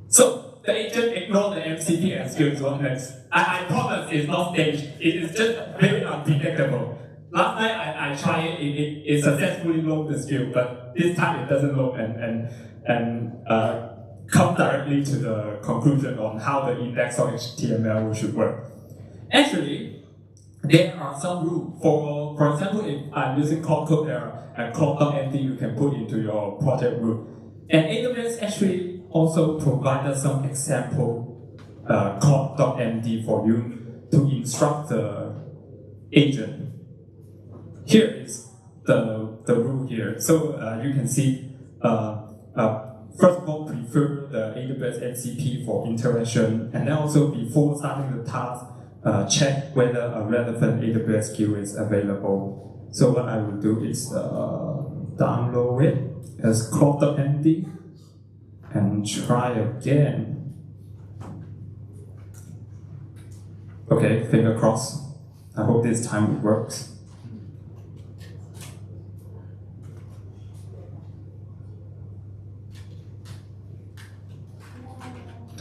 So the agent ignored the MCP and skills one next. I promise it's not staged. It is just very unpredictable. Last night I tried it successfully loaded the skill, but this time it doesn't load and come directly to the conclusion on how the index of HTML should work. Actually, there are some rules. For example, if I'm using code error and cloud.md you can put into your project root. And AWS actually also provided some example cloud.md for you to instruct the agent. Here is the rule here. So you can see, first of all, prefer the AWS MCP for interaction, and then also before starting the task, check whether a relevant AWS skill is available. So what I will do is download it as cloud.md and try again. Okay, finger crossed. I hope this time it works.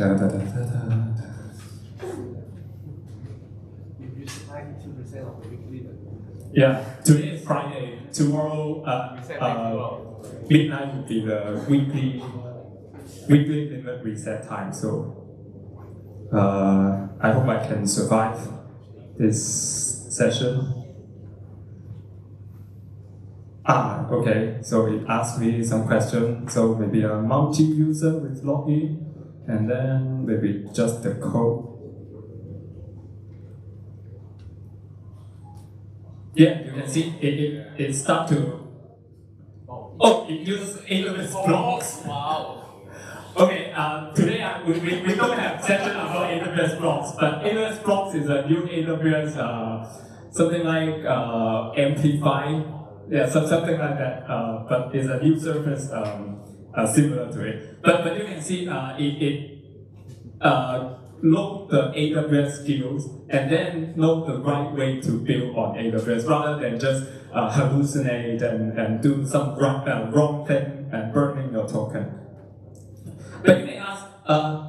You use 92% of the weekly. Yeah, today is Friday. Tomorrow, midnight will be the weekly limit reset time. So I hope I can survive this session. Okay, so it asked me some questions. So maybe a multi-user with login, and then maybe just the code. Yeah, you can see it start to. Oh, it uses AWS blocks. Wow. Okay, today we don't have session about AWS blocks, but AWS blocks is a new AWS something like amplify, yeah, something like that. But it's a new service similar to it. But you can see it know the AWS skills and then know the right way to build on AWS rather than just hallucinate and do some wrong thing and burning your token. But you may ask,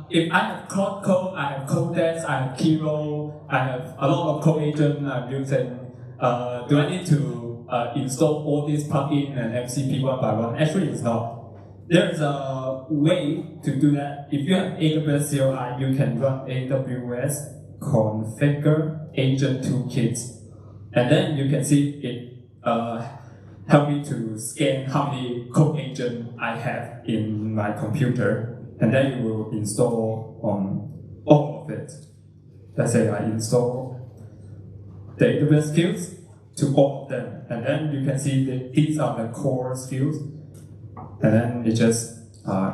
if I have Cloud Code, I have Codex, I have Kiro, I have a lot of code agent I'm using, do I need to install all these plugins and MCP one by one? Actually, it's not. There's a way to do that. If you have AWS CLI, you can run AWS configure Agent Toolkit, and then you can see it help me to scan how many code agents I have in my computer, and then you will install on all of it. Let's say I install the AWS skills to all of them, and then you can see that these are the core skills. And then it just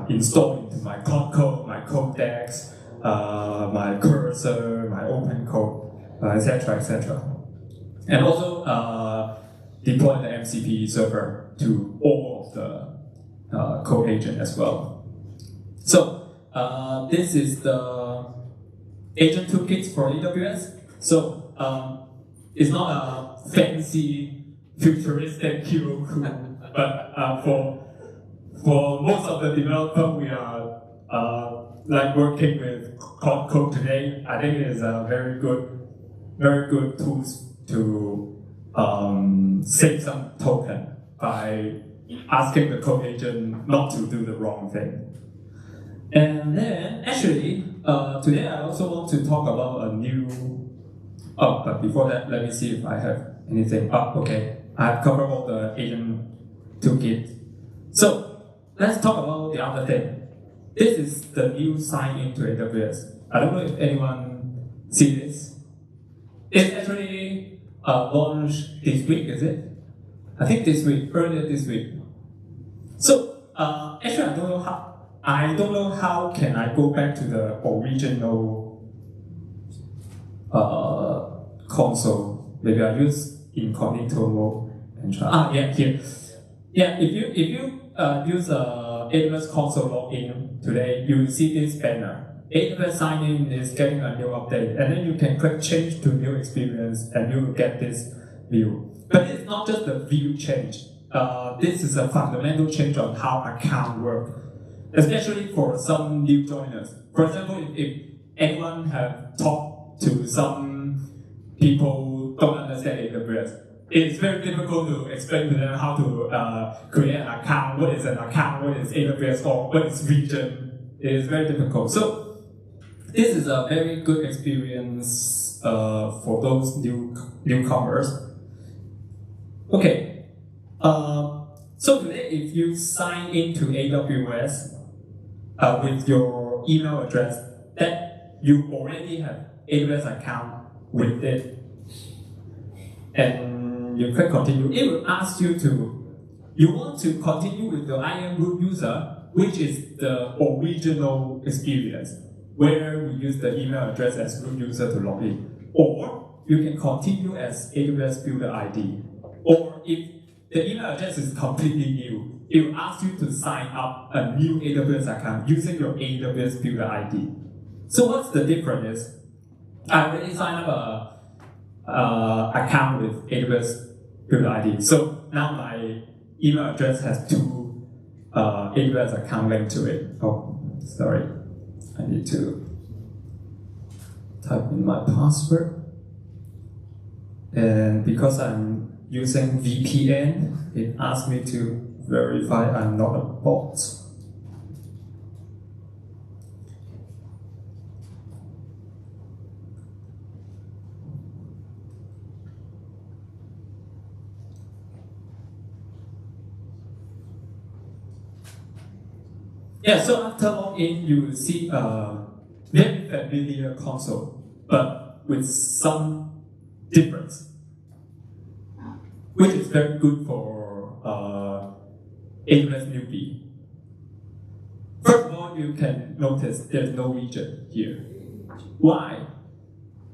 install into my Cloud Code, my Codex, my cursor, my open code, etc., etc. And also deploy the MCP server to all of the code agent as well. So this is the Agent Toolkit for AWS. So it's not a fancy, futuristic Kiro Crew, but for most of the developers, we are like working with Cloud Code today. I think it is a very good tools to save some token by asking the code agent not to do the wrong thing. And then actually, today I also want to talk about a new. Oh, but before that, let me see if I have anything. Okay, I have covered all the Agent Toolkit. So let's talk about the other thing. This is the new sign into AWS. I don't know if anyone see this. It's actually launched this week, is it? I think this week, earlier this week. So actually, I don't know how can I go back to the original console. Maybe I use incognito mode and try. Yeah, here. Yeah, if you use AWS console login today, you will see this banner. AWS sign in is getting a new update, and then you can click change to new experience, and you will get this view. But it's not just the view change. This is a fundamental change on how account work, especially for some new joiners. For example, if anyone have talked to some people who don't understand AWS, it's very difficult to explain to them how to create an account, what is an account, what is AWS, or what is region. It is very difficult. So this is a very good experience for those newcomers. Okay, so today if you sign into AWS with your email address, that you already have AWS account with it, and you click continue, it will ask you want to continue with your IAM root user, which is the original experience, where we use the email address as root user to log in. Or you can continue as AWS Builder ID. Or if the email address is completely new, it will ask you to sign up a new AWS account using your AWS Builder ID. So what's the difference is, I already signed up account with AWS Builder ID. So now my email address has two AWS account linked to it. Oh, sorry. I need to type in my password. And because I'm using VPN, it asks me to verify I'm not a bot. Yeah, so after login, you will see a very familiar console, but with some difference, which is very good for AWS newbie. First of all, you can notice there's no region here. Why?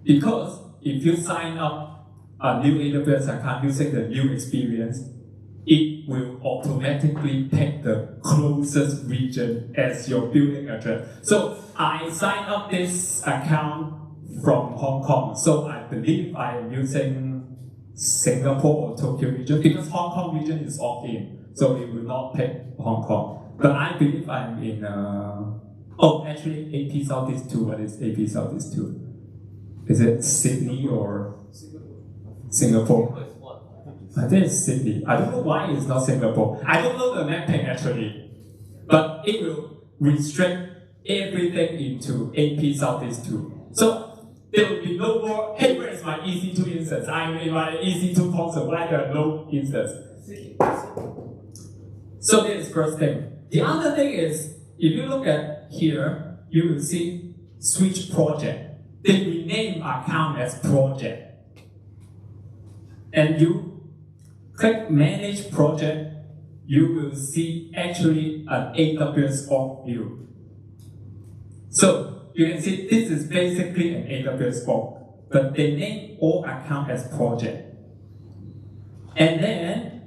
Because if you sign up a new AWS account using the new experience, it will automatically pick the closest region as your building address. So I signed up this account from Hong Kong, so I believe I am using Singapore or Tokyo region because Hong Kong region is opt-in, so it will not pick Hong Kong. But I believe I'm in, actually AP Southeast 2, what is AP Southeast 2? Is it Sydney or Singapore? I think it's Sydney. I don't know why it's not Singapore. I don't know the mapping actually. But it will restrict everything into AP Southeast 2. So there will be no more, hey, where is my EC2 instance? I'm in my EC2 console, why there are no instance? So this is first thing. The other thing is, if you look at here, you will see switch project. They rename account as project. And you click manage project, you will see actually an AWS org view. So you can see this is basically an AWS org, but they name all account as project. And then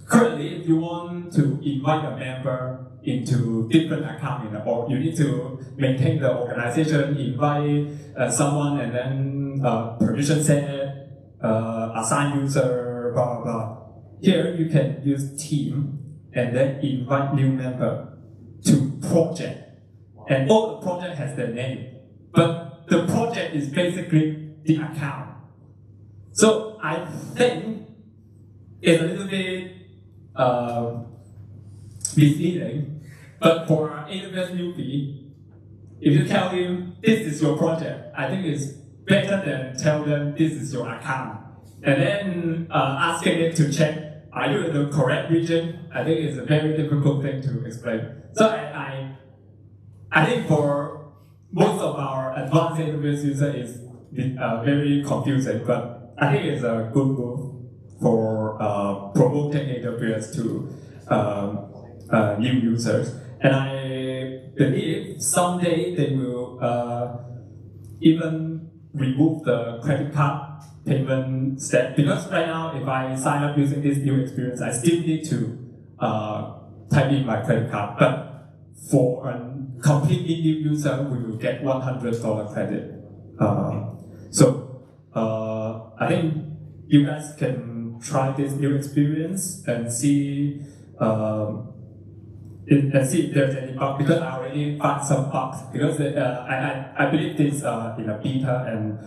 currently, if you want to invite a member into different account in the org, you need to maintain the organization, invite someone, and then permission set, assign user, blah, blah, blah. Here you can use team and then invite new member to project. And all the project has their name, but the project is basically the account. So I think it's a little bit misleading, but for AWS newbie, if you tell him this is your project, I think it's better than tell them this is your account. And then asking it to check, are you in the correct region? I think it's a very difficult thing to explain. So I think for most of our advanced AWS users, it's very confusing, but I think it's a good move for promoting AWS to new users. And I believe someday they will even remove the credit card payment step, because right now if I sign up using this new experience, I still need to type in my credit card. But for a completely new user, we will get $100 credit. I think you guys can try this new experience and see if there's any bug, because I already found some bugs, because I believe this in a beta, and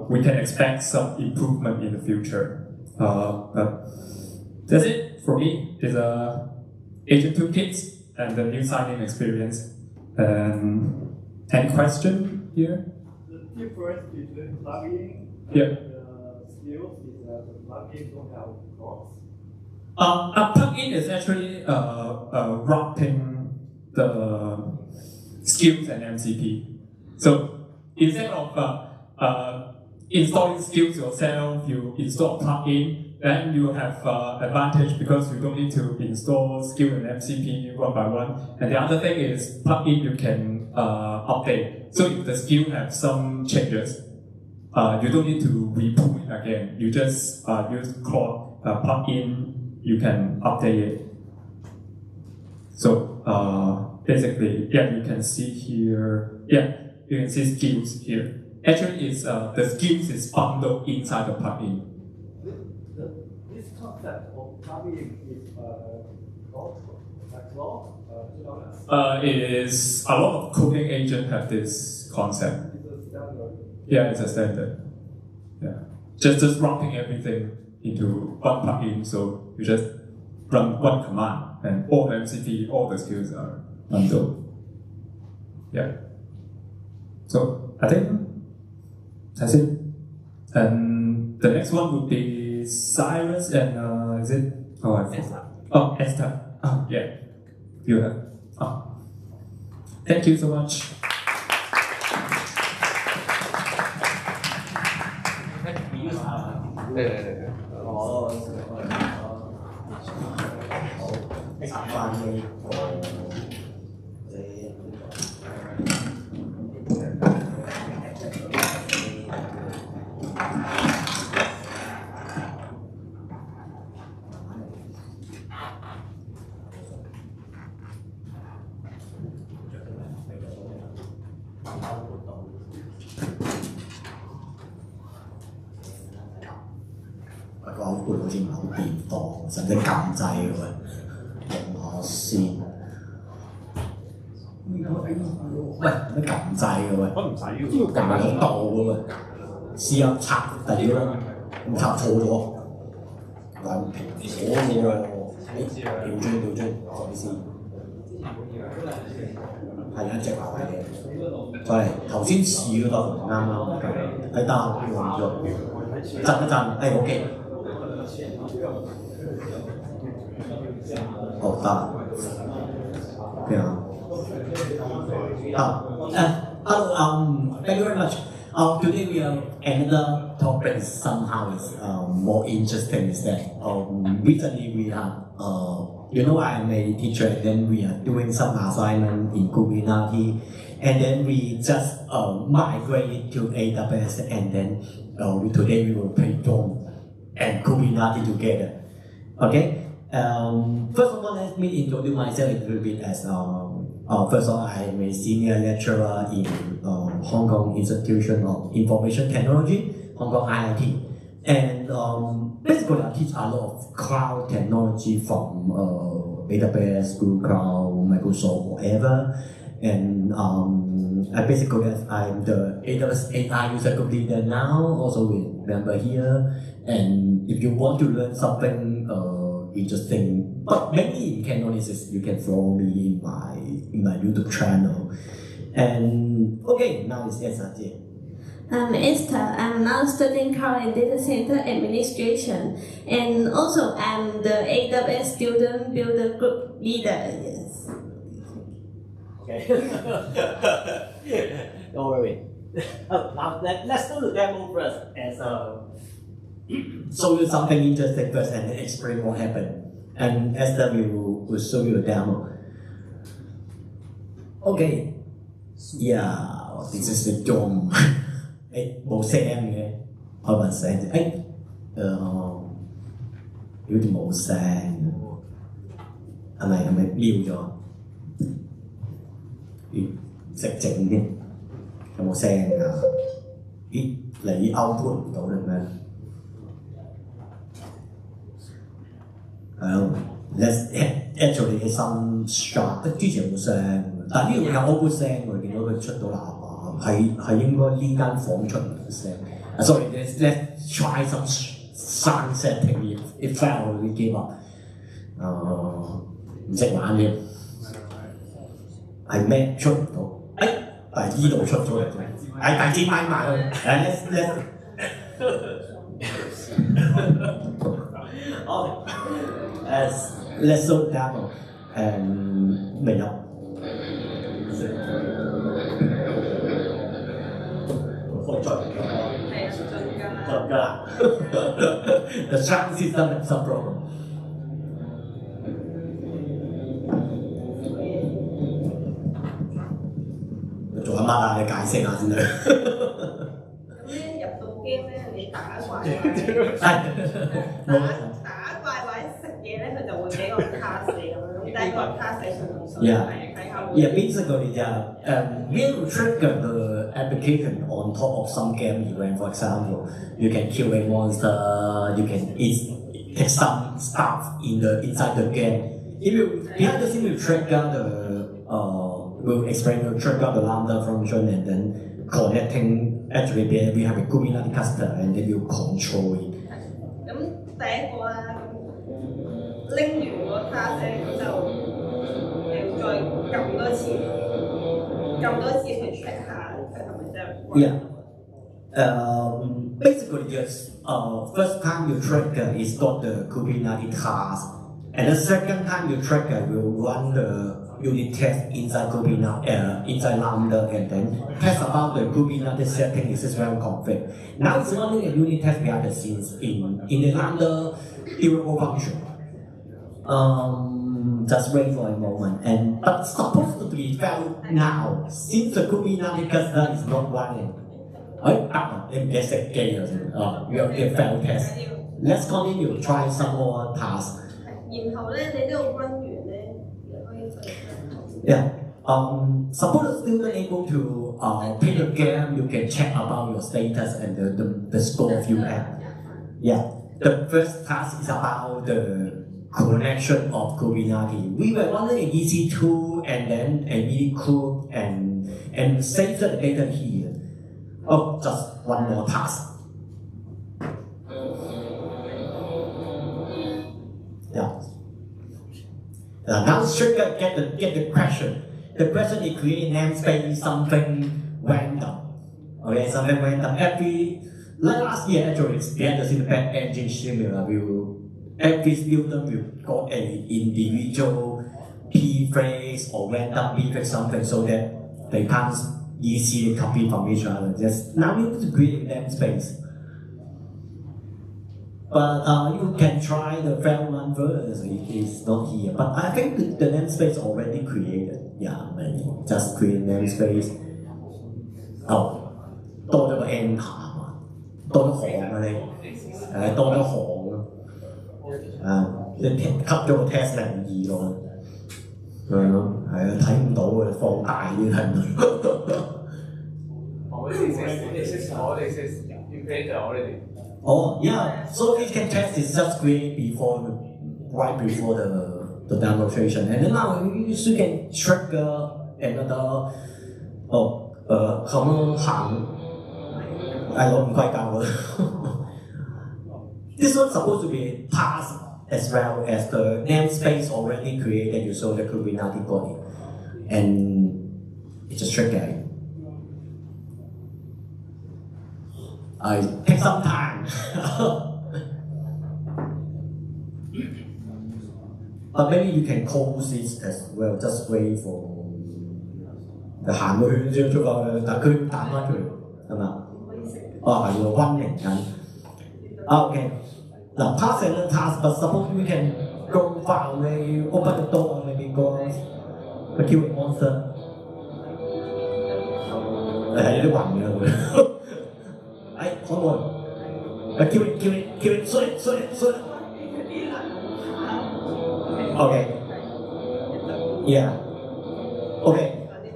we can expect some improvement in the future. But that's it for me. It's Agent Toolkit and the new signing experience. And any question here? The difference between plugin and skills is that the plugin don't have costs. A plugin is actually wrapping the skills and MCP. So instead of installing skills yourself, you install a plugin, then you have advantage because you don't need to install skill and MCP one by one. And the other thing is plugin you can update. So if the skill has some changes, you don't need to re-pull it again. You just use Claude plugin. You can update it. So basically, you can see here. You can see skills here. Actually, it's the skills is bundled inside the plugin. This concept of plugin is It is a lot of coding agents have this concept. It's a standard. Yeah, it's a standard. Yeah, just wrapping everything into one plugin, so you just run one command, and all the MCP, all the skills are bundled. Yeah. So I think that's it. And the next one would be Cyrus and is it? Oh, I forgot. Oh, Esther. Oh, yeah. You have. Oh. Thank you so much. Hello, thank you very much. Today we have another topic somehow is more interesting is that recently we have I am a teacher and then we are doing some assignment in Kubernetes and then we just migrate to AWS and then today we will play Dome and Kubernetes together. Okay. First of all, let me introduce myself a little bit as first of all, I am a senior lecturer in Hong Kong Institution of Information Technology, Hong Kong IIT. And basically I teach a lot of cloud technology from AWS, Google Cloud, Microsoft, whatever. And I'm the AWS API user group leader now, also a member here. And if you want to learn something interesting, but mainly in Canonicis, you can follow me in my YouTube channel. And okay, now it's Esther. I'm Esther. I'm now studying cloud and data center administration, and also I'm the AWS student builder group leader. Yes. Okay. Don't worry. Now let's do the demo first. As show you something interesting first, and then explain what happened. And Esther will show you a demo. Okay. Yeah, this is the dome. 冇聲嘅，開埋聲啫。好似冇聲，係咪瞄咗？食靜啲，有冇聲㗎？咦，你 output 唔到定咩？Let's actually some shot， 之前冇聲，但呢度有 output 聲喎，見到佢出到喇叭。係應該呢間房出唔到聲。Sorry, let's try some sound setting. If I already gave up. 唔識玩嘅，係咩出唔到？但係呢度出咗嚟，第支咪埋去。Let's show demo and 未有。The sound system has some problem. 做緊乜啊？你解釋下先啦。咁咧入到 game 咧，你打怪或者食嘢咧，佢就會俾個 task 你咁樣，但係個 task 係順唔順Yeah, basically, we'll trigger the application on top of some game event. For example, you can kill a monster, you can take some stuff inside the game. Behind the scene, will trigger we'll explain the trigger the lambda function and then connecting. Actually, we have a Kubernetes cluster and then you control it. 咁第一個啦，拎完個 task 咧，咁就再撳多次去 check 下佢係咪真係 Yeah. Basically, just first time you trigger is got the Kubernetes task, And the second time you trigger will run the unit test inside Kubernetes, inside Lambda, and then test about the Kubernetes setting is this well config. Now it's running a unit test behind the scenes in the Lambda durable function. Just wait for a moment, and but it's supposed to be failed now since the Kubernetes cluster is not running. Em get set key rồi, you have a failed test. Let's continue, try some more tasks. 然後咧，你呢個軍員咧，又可以分享。Yeah. Suppose the student able to play the game, you can check about your status and the score you have. Yeah. The first task is about the connection of Kubernetes. We were running an EC2 and then an EC2 and save the data here. Oh, just one more task. Yeah. Now should get the question. The question is create namespace something random. Okay, something random. Last year actually, the syntax engine similar every student will got a individual p phrase or random p phrase something so that they can't easily copy from each other. Just now you need to create namespace. But you can try the failed one first. It is not here. But I think the namespace already created. Yeah, maybe just create namespace. Oh, 多咗個 n 行啊，多咗行啊你，多咗行你吸咗個 test 02咯，係啊，睇唔到嘅，放大啲睇唔到。You created already. Oh yeah, so it can test is just create right before the demonstration, and then now you can trigger another This one's supposed to be passed as well as the namespace already created. You saw the Kubernetes body, and it's just trigger. I take some time. But maybe you can close this as well. Just wait for 行個圈先出去，但佢彈翻出嚟，係咪？係喎，溫寧緊。Okay. Now pass another task, but suppose we can go far away, open the door, maybe go kill a monster. 有啲暈嘅會。Come on. Kill it. Shoot it. Okay. Yeah. Okay.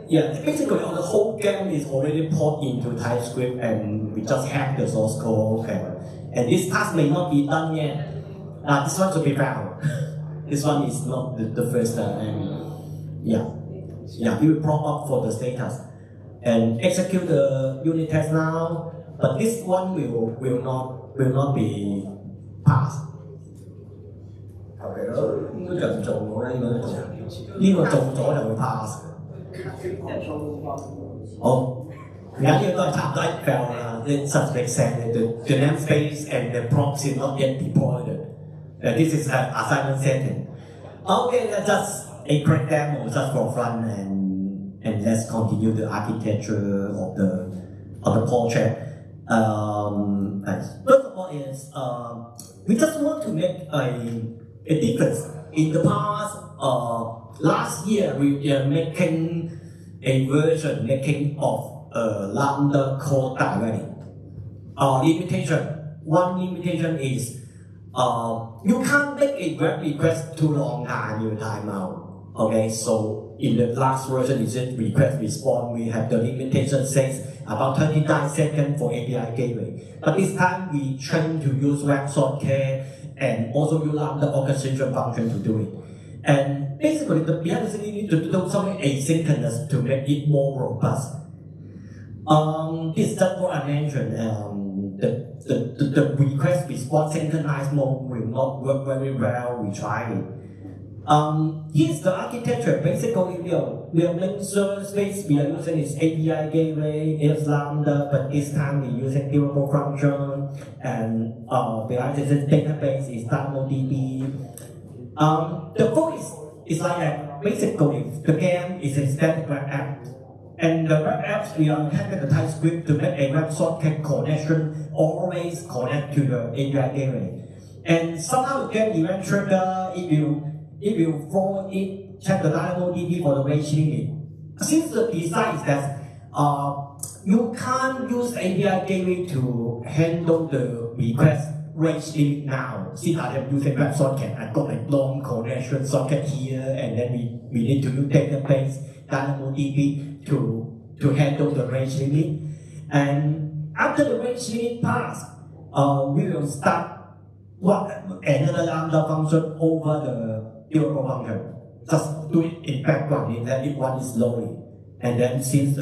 Yeah. Basically, the whole game is already put into TypeScript, and we just have the source code. And this task may not be done yet. This one should be found. This one is not the first time. And yeah. We will prop up for the status and execute the unit test now. But this one will not be passed. 求其咯，應該就唔做嘅啦，應該做。呢個做咗就會 pass。好，而家呢個都係差唔多 fail 啦。It's such big set the namespace and the proxy not yet deployed. This is an assignment setting. Okay, that's just a quick demo just for fun, and let's continue the architecture of the project. First of all is we just want to make a difference. In the past, last year we are making a version of Lambda code directly. One limitation is you can't make a web request too long time, you time out. Okay, so in the last version, it's just request response. We have the limitation says about 29 seconds for API gateway. But this time we train to use WebSocket and also use Lambda orchestration function to do it. And basically, the behind the scenes you need to do something asynchronous to make it more robust. This is just what I mentioned. The request response synchronized mode will not work very well. We try it. Here's the architecture. Basically, we are main service space we are using is API gateway, is Lambda, but this time we're using durable function, and behind the database is DynamoDB. The flow is like a basically the game is a static web app. And the web apps, we are having the TypeScript to make a WebSocket connection always connect to the API gateway. And somehow the game event trigger, if you for it, check the DynamoDB for the range limit. Since the design is that you can't use API gateway to handle the request range limit now. Since I am using WebSocket, I got a long connection socket here, and then we need to use database DynamoDB to handle the range limit. And after the range limit pass, we will start another lambda function over the durable function. Just do it in background, and then if one is loading. And then since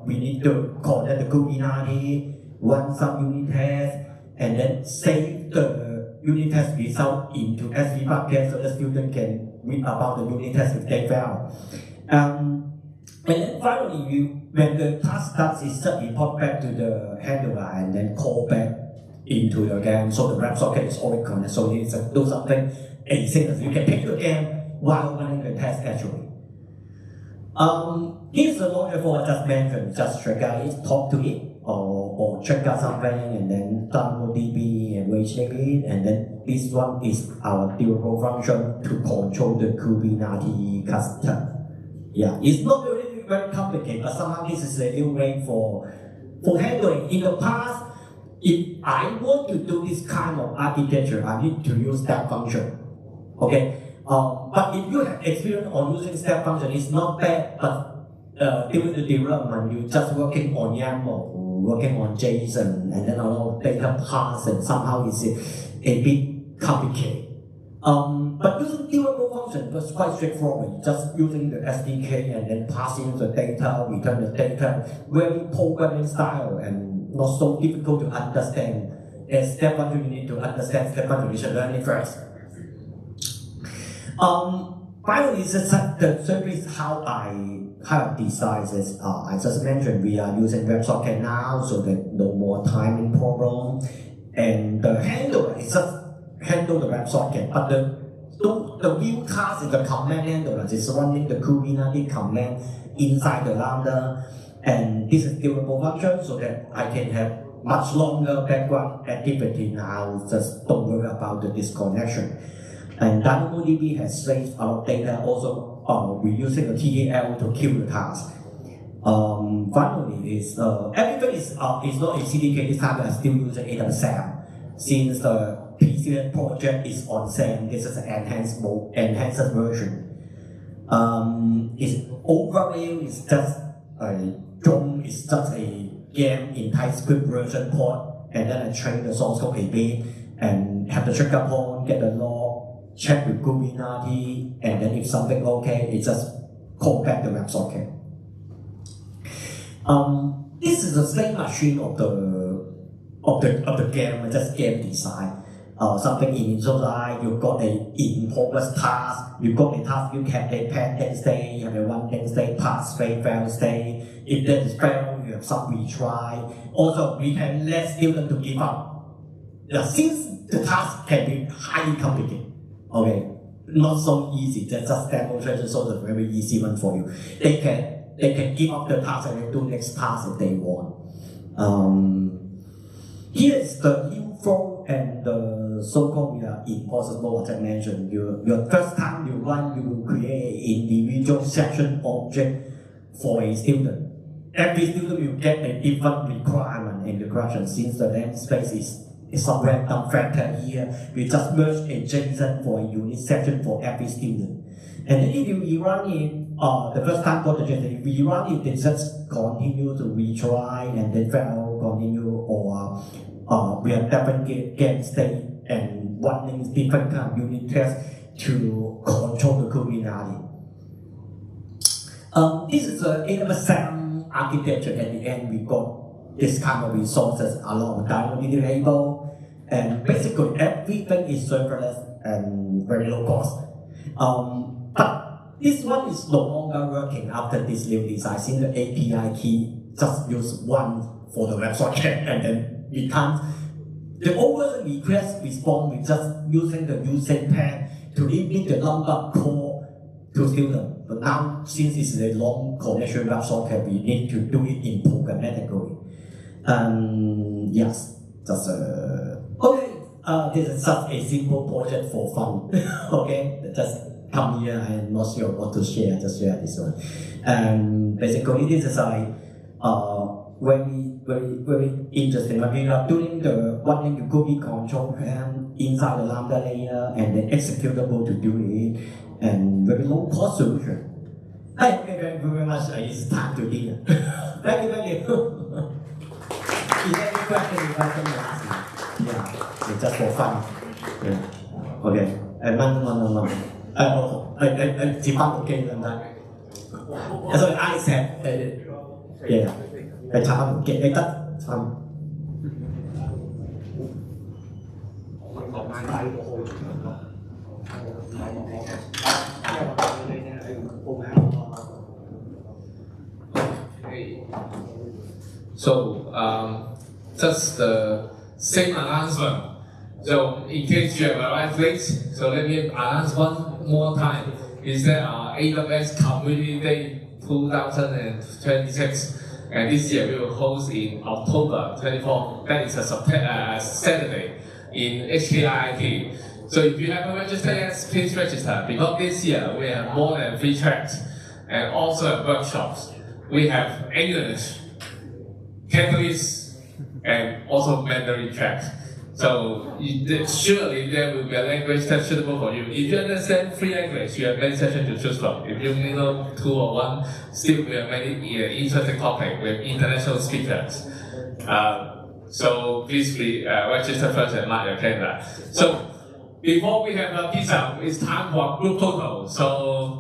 we need to connect the Kubernetes, run some unit test, and then save the unit test result into SV bucket so the student can read about the unit test if they fail. And then finally, when the task starts, it's just report back to the handler and then call back into the game. So the WebSocket is already connected. So you do something asynchronous. You can pick the game while running the test actually. Here's the logic for I just mentioned. Just check out it, talk to it, or check out something, and then DynamoDB and range limit, and then this one is our durable function to control the Kubernetes cluster. Yeah, it's not really very complicated, but somehow this is a new way for handling. In the past, if I want to do this kind of architecture, I need to use step function. Okay, but if you have experience on using step function, it's not bad. But during the development, you're just working on YAML, working on JSON, and then a lot of data paths, and somehow it's a bit complicated. But using durable function was quite straightforward. Just using the SDK and then passing the data, return the data, very programming style and not so difficult to understand. As step function, you need to understand step function, you should learn it first. Finally, the service how I design this. I just mentioned we are using WebSocket now, so that no more timing problem. And the handler is just handle the WebSocket, but the view task is the command handler. It's running the Kubernetes command inside the Lambda, and this is durable function, so that I can have much longer background activity now. Just don't worry about the disconnection. And DynamoDB has saved a lot of data. Also, we're using the TAL to kill the task. Finally, everything is not a CDK. This time we are still using AWS API. Since the PCN project is on SAM, this is an enhanced version. Its overview is just it's just a game in TypeScript version port, and then I train the source code a bit and have the trigger point, get the log, check with Kubernetes, and then if something okay, it just call back the WebSocket. This is the same machine of the game, just game design. Something initialize, you got a in progress task, you got a task, you have a pending state, you have a one pending state, pass state, fail state. If that is failed, you have some retry. Also, we can let students to give up. Since the task can be highly complicated, okay, not so easy. That's just demonstration, so it's a very easy one for you. They can give up the task and do next task if they want. Here is the new flow and the so-called impossible, as I mentioned. Your first time you run, you will create an individual section object for a student. Every student will get a different requirement in the question. Since the namespace is a random factor here, we just merge a JSON for a unique section for every student. And then if you run it, the first time for the JSON, if we run it, they just continue to retry and then fail, continue, or we have different game state and running different kind of unit tests to control the Kubernetes. This is the AWS architecture. At the end, we got this kind of resources, a lot of DynamoDB label, and basically everything is serverless and very low cost. But this one is no longer working after this new design. Since the API key just use one for the WebSocket, and then we can't. The over request response, we just using the usage path to limit the number call to student. But now, since it's a long connection web socket, we need to do it in programmatically. Yes, just okay. This is such a simple project for fun. Okay, just come here. I'm not sure what to share. Just share this one. Basically, this is like very interesting. When we are doing the running the cookie control plan inside the Lambda layer and then executable to do it, and very low cost solution. Hi, okay, very much. It's time to dinner. Thank you. Is there any question you guys can ask? Yeah, it's just for fun. Yeah. Okay. No. Chỉ fun okay lần này. Sorry, I said. Yeah. Phải trả một kiện ấy tất. Fun. So, just the same announcement. So, in case you have arrived late, so let me announce one more time. Is that AWS Community Day 2026, and this year we will host in October 24. That is a Saturday in HKIIT. So if you haven't registered yet, please register, because this year we have more than 3 tracks and also workshops. We have English, Cantonese, and also Mandarin tracks. So surely there will be a language that's suitable for you. If you understand 3 languages, you have many sessions to choose from. If you know 2 or 1, still we have many interesting topics with international speakers. So please register first and mark your calendar. So before we have a pizza, it's time for group total. So